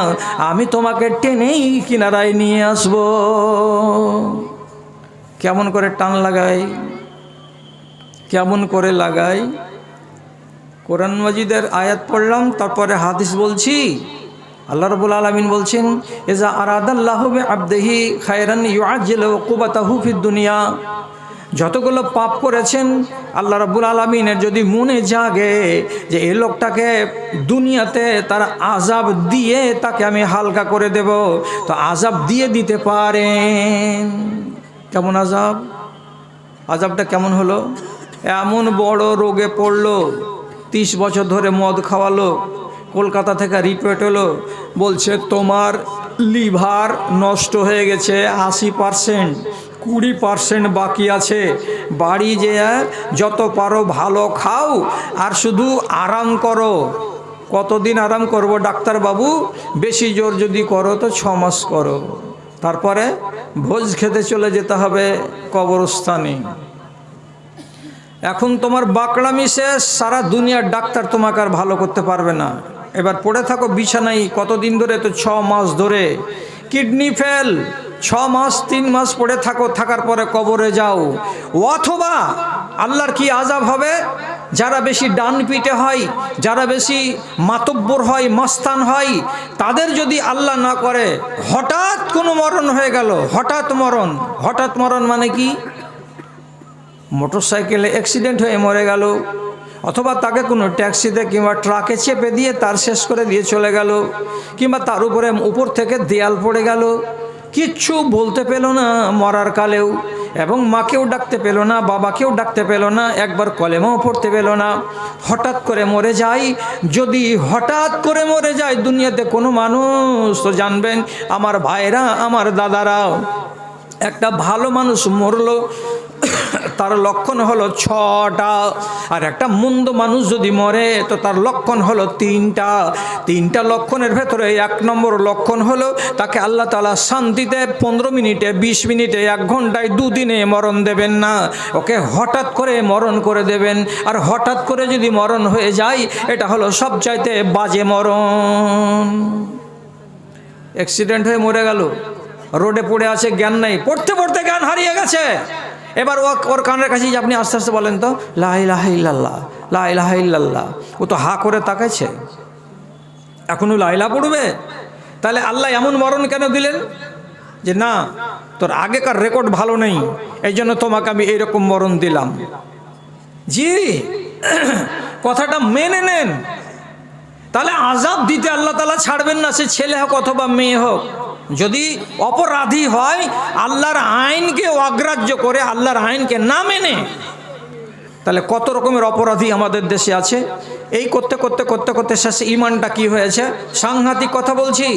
আমি তোমাকে টেনেই কিনারায় নিয়ে আসবো। কেমন করে টান লাগাই? কেমন করে লাগাই? কোরআন মাজিদের আয়াত পড়লাম, তারপরে হাদিস বলছি। আল্লাহ রাব্বুল আলামিন বলছেন ইজা আরাদাল্লাহু বিআবদিহি খায়রান ইউআজ্জিলু উকুবাতাহু ফিদ দুনিয়া। যতগুলো পাপ করেছেন আল্লাহ রাব্বুল আলামিনের যদি মনে জাগে যে এই লোকটাকে দুনিয়াতে তার আযাব দিয়ে তাকে আমি হালকা করে দেব, তো আযাব দিয়ে দিতে পারেন। কেমন আযাব? আযাবটা কেমন হলো? এমন বড় রোগে পড়লো, 30 বছর ধরে মদ খাওয়ালো, কলকাতা থেকে রিপোর্ট হলো, বলছে তোমার লিভার নষ্ট হয়ে গেছে 80%, 20% বাকি আছে, বাড়ি যেয়ে যত পারো ভালো খাও আর শুধু আরাম করো। কতদিন আরাম করব ডাক্তারবাবু? বেশি জোর যদি করো তো 6 মাস করো, তারপরে ভোজ খেতে চলে যেতে হবে কবরস্থানে। এখন তোমার বাকড়ামি শেষ, সারা দুনিয়ার ডাক্তার তোমাকে আর ভালো করতে পারবে না। এবার পড়ে থাকো বিছানায় কতদিন ধরে? তো 6 মাস ধরে। কিডনি ফেল, 6 মাস 3 মাস পড়ে থাকো, থাকার পরে কবরে যাও। অথবা আল্লাহর কি আযাব হবে? যারা বেশি ডান পিটে হয়, যারা বেশি মাতব্বর হয়, মাস্তান হয়, তাদের যদি আল্লাহ না করে হঠাৎ কোনো মরণ হয়ে গেল, হঠাৎ মরণ। হঠাৎ মরণ মানে কি? মোটরসাইকেলে অ্যাক্সিডেন্ট হয়ে মরে গেল, অথবা তাকে কোনো ট্যাক্সিতে কিংবা ট্রাকে চেপে দিয়ে তার শেষ করে দিয়ে চলে গেল, কিংবা তার উপর থেকে দেয়াল পড়ে গেল, কিচ্ছু বলতে পেল না মরার কালেও, এবং মাকেও ডাকতে পেল না, বাবাকেও ডাকতে পেল না, একবার কলেমাও পড়তে পেল না। হঠাৎ করে মরে যায়। যদি হঠাৎ করে মরে যায় দুনিয়াতে কোনো মানুষ, তো জানবেন আমার ভাইরা, আমার দাদারা, একটা ভালো মানুষ মরলো তার লক্ষণ হলো 6টা, আর একটা মন্দ মানুষ যদি মরে তো তার লক্ষণ হলো 3টা। 3টা লক্ষণের ভেতরে 1 নম্বর লক্ষণ হলো তাকে আল্লাহ তাআলা শান্তিতে 15 মিনিটে, 20 মিনিটে, 1 ঘন্টায়, 2 দিনে মরণ দেবেন না, ওকে হঠাৎ করে মরণ করে দেবেন। আর হঠাৎ করে যদি মরণ হয়ে যায়, এটা হলো সবচাইতে বাজে মরণ। অ্যাক্সিডেন্ট হয়ে মরে গেল, রোডে পড়ে আছে, জ্ঞান নাই, পড়তে পড়তে জ্ঞান হারিয়ে গেছে। এবার ওর কানের কাছে আপনি আস্তে আস্তে বলেন তো লা ইলাহা ইল্লাল্লাহ, লা ইলাহা ইল্লাল্লাহ, ও তো হা করে তাকাইছে, এখনো লা ইলাহা পড়বে? তাহলে আল্লাহ এমন মরণ কেন দিলেন? যে না, তোর আগেকার রেকর্ড ভালো নেই, এই জন্য তোমাকে আমি এইরকম মরণ দিলাম। জি, কথাটা মেনে নেন। তাহলে আযাব দিতে আল্লাহ তাআলা ছাড়বেন না, সে ছেলে হোক অথবা মেয়ে হোক। যদি অপরাধী হয়, আল্লাহর আইনকে অগ্রাহ্য করে, আল্লাহর আইনকে না মেনে, তাহলে কত রকমের অপরাধী আমাদের দেশে আছে। এই করতে করতে করতে করতে শেষে ইমানটা কি হয়েছে? সাংঘাতিক কথা বলছি।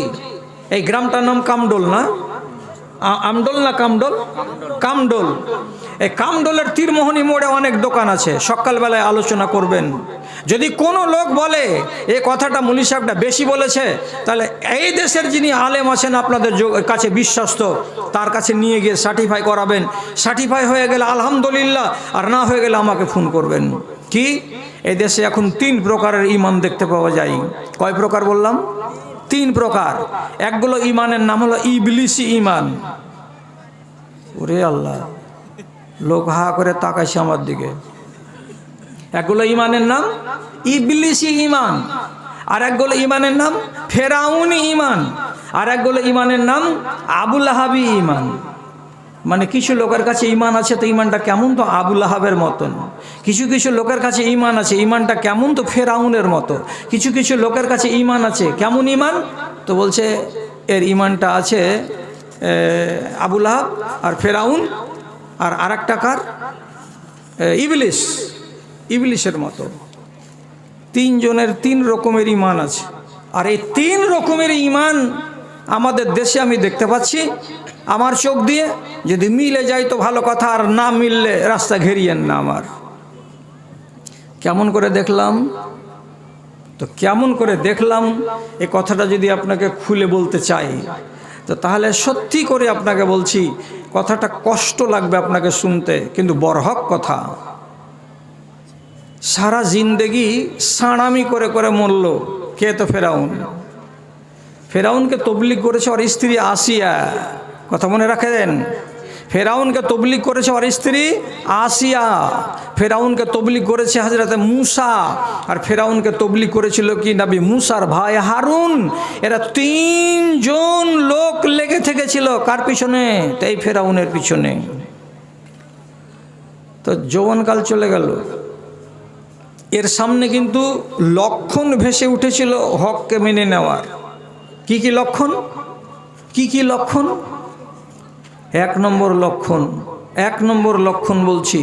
এই গ্রামটার নাম কামডোল না? আমডোল না কামডোল? কামডোল। এই কামডোলের তীরমোহনী মোড়ে অনেক দোকান আছে, সকালবেলায় আলোচনা করবেন। যদি কোনো লোক বলে এই কথাটা মুলি সাহেবটা বেশি বলেছে, তাহলে এই দেশের যিনি আলেম আছেন আপনাদের কাছে বিশ্বস্ত, তার কাছে নিয়ে গিয়ে সার্টিফাই করাবেন। সার্টিফাই হয়ে গেলে আলহামদুলিল্লাহ, আর না হয়ে গেলে আমাকে ফোন করবেন। কি এই দেশে এখন 3 প্রকারের ঈমান দেখতে পাওয়া যায়। কয় প্রকার বললাম? 3 প্রকার। একগুলো ঈমানের নাম হলো ইবলিসি ঈমান। ওরে আল্লাহ, লোক হা করে তাকাইছে আমার দিকে। একগুলো ঈমানের নাম ইবলিসি ঈমান, আর একগুলো ঈমানের নাম ফেরাউনি ঈমান, আর একগুলো ঈমানের নাম আবু লাহাবি ঈমান। মানে কিছু লোকের কাছে ঈমান আছে তো ঈমানটা কেমন, তো আবু লাহাবের মতন। কিছু কিছু লোকের কাছে ঈমান আছে, ঈমানটা কেমন, তো ফেরাউনের মতো। কিছু কিছু লোকের কাছে ঈমান আছে, কেমন ঈমান, তো বলছে এর ঈমানটা আছে আবু লাহাব আর ফেরাউন আর আরেকটা কার, ইবলিস, ইবলিসের মতো। 3 জনের 3 রকমের ঈমান আছে। আর এই 3 রকমের ঈমান আমাদের দেশে আমি দেখতে পাচ্ছি আমার চোখ দিয়ে। যদি মিলে যায় তো ভালো কথা, আর না মিললে রাস্তা ঘেরিয়েন না আমার। কেমন করে দেখলাম, তো কেমন করে দেখলাম এই কথাটা যদি আপনাকে খুলে বলতে চাই, তো তাহলে সত্যি করে আপনাকে বলছি, কথাটা কষ্ট লাগবে আপনাকে শুনতে, কিন্তু বরহক কথা। সারা জিন্দেগি সাঁড়ামি করে করে মরল কে, তো ফেরাউন। ফেরাউনকে তবলিগ করেছে ওর স্ত্রী আসিয়া, কথা মনে রাখেন। ফেরাউনকে তবলিগ করেছে ওর স্ত্রী আসিয়া, ফেরাউনকে তবলিগ করেছে হযরতে মূসা, আর ফেরাউনকে তবলিগ করেছিল কি নবী মূসার ভাই হারুন। এরা 3 জন লোক লেগে থেকেছিল কার পিছনে, তো এই ফেরাউনের পিছনে। তো যৌবনকাল চলে গেল, এর সামনে কিন্তু লক্ষণ ভেসে উঠেছিল হককে মেনে নেওয়ার। কি কি লক্ষণ, কি কি লক্ষণ? 1 নম্বর লক্ষণ, 1 নম্বর লক্ষণ বলছি,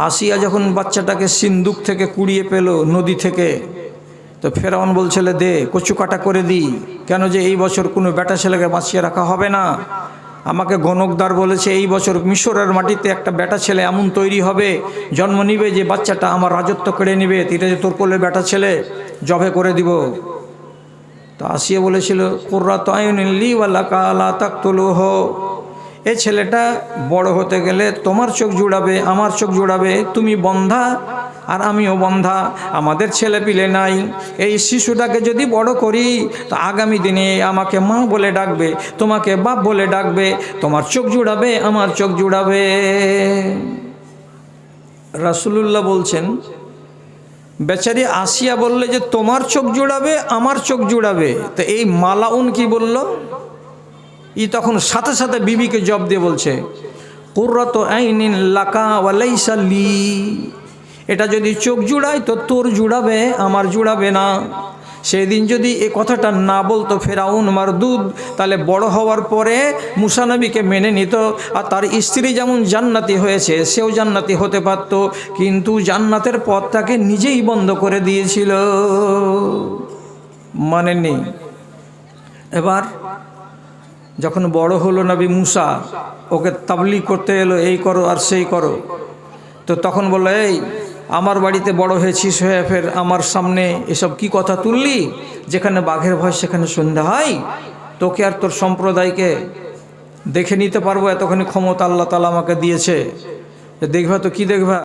আসিয়া যখন বাচ্চাটাকে সিন্দুক থেকে কুড়িয়ে পেল নদী থেকে, তো ফেরাউন বলছিল দে কচু কাটা করে দিই, কেন যে এই বছর কোনো বেটা ছেলেকে বাঁচিয়ে রাখা হবে না। আমাকে গণকদার বলেছে এই বছর মিশরের মাটিতে একটা বেটা ছেলে এমন তৈরি হবে, জন্ম নিবে যে বাচ্চাটা আমার রাজত্ব কেড়ে নিবে, এটা যে তোর কোলে বেটা ছেলে, জবে করে দিব। তো আসিয়া বলেছিল কুররাতু আয়ুনিন লি ওয়া লাকা লা তাকতুলুহু, এই ছেলেটা বড় হতে গেলে তোমার চোখ জুড়াবে, আমার চোখ জুড়াবে, তুমি বন্ধা আর আমিও বন্ধা, আমাদের ছেলে পিলে নাই। এই শিশুটাকে যদি বড় করি তো আগামী দিনে আমাকে মা বলে ডাকবে, তোমাকে বাপ বলে ডাকবে, তোমার চোখ জুড়াবে, আমার চোখ জুড়াবে। রাসূলুল্লাহ বলছেন বেচারি আসিয়া বললে যে তোমার চোখ জুড়াবে, আমার চোখ জুড়াবে, তো এই মালাউন কি বলল? ই তখন সাথে সাথে বিবিকে জবাব দিয়ে বলছে কুররাতু আইনিন লাকা ওয়া লাইসা লি, এটা যদি চোখ জুড়ায় তো তোর জুড়াবে, আমার জুড়াবে না। সেই দিন যদি এ কথাটা না বলতো ফেরাউন মারদুদ, তাহলে বড় হওয়ার পরে মুসা নবীকে মেনে নিত, আর তার স্ত্রী যেমন জান্নাতি হয়েছে সেও জান্নাতি হতে পারত, কিন্তু জান্নাতের পথটাকে নিজেই বন্ধ করে দিয়েছিল, মানেননি। এবার যখন বড় হলো নবী মুসা, ওকে তাবলীগ করতে এলো, এই করো আর সেই করো, তো তখন বললো এই আমার বাড়িতে বড় হয়েছিস, হয়ে ফের আমার সামনে এসব কি কথা তুললি, যেখানে বাঘের ভয় সেখানে সন্ধ্যা হয়, তোকে আর তোর সম্প্রদায়কে দেখে নিতে পারবো এতখানি ক্ষমতা আল্লাহ তাআলা আমাকে দিয়েছে, দেখবা তো কি দেখবা।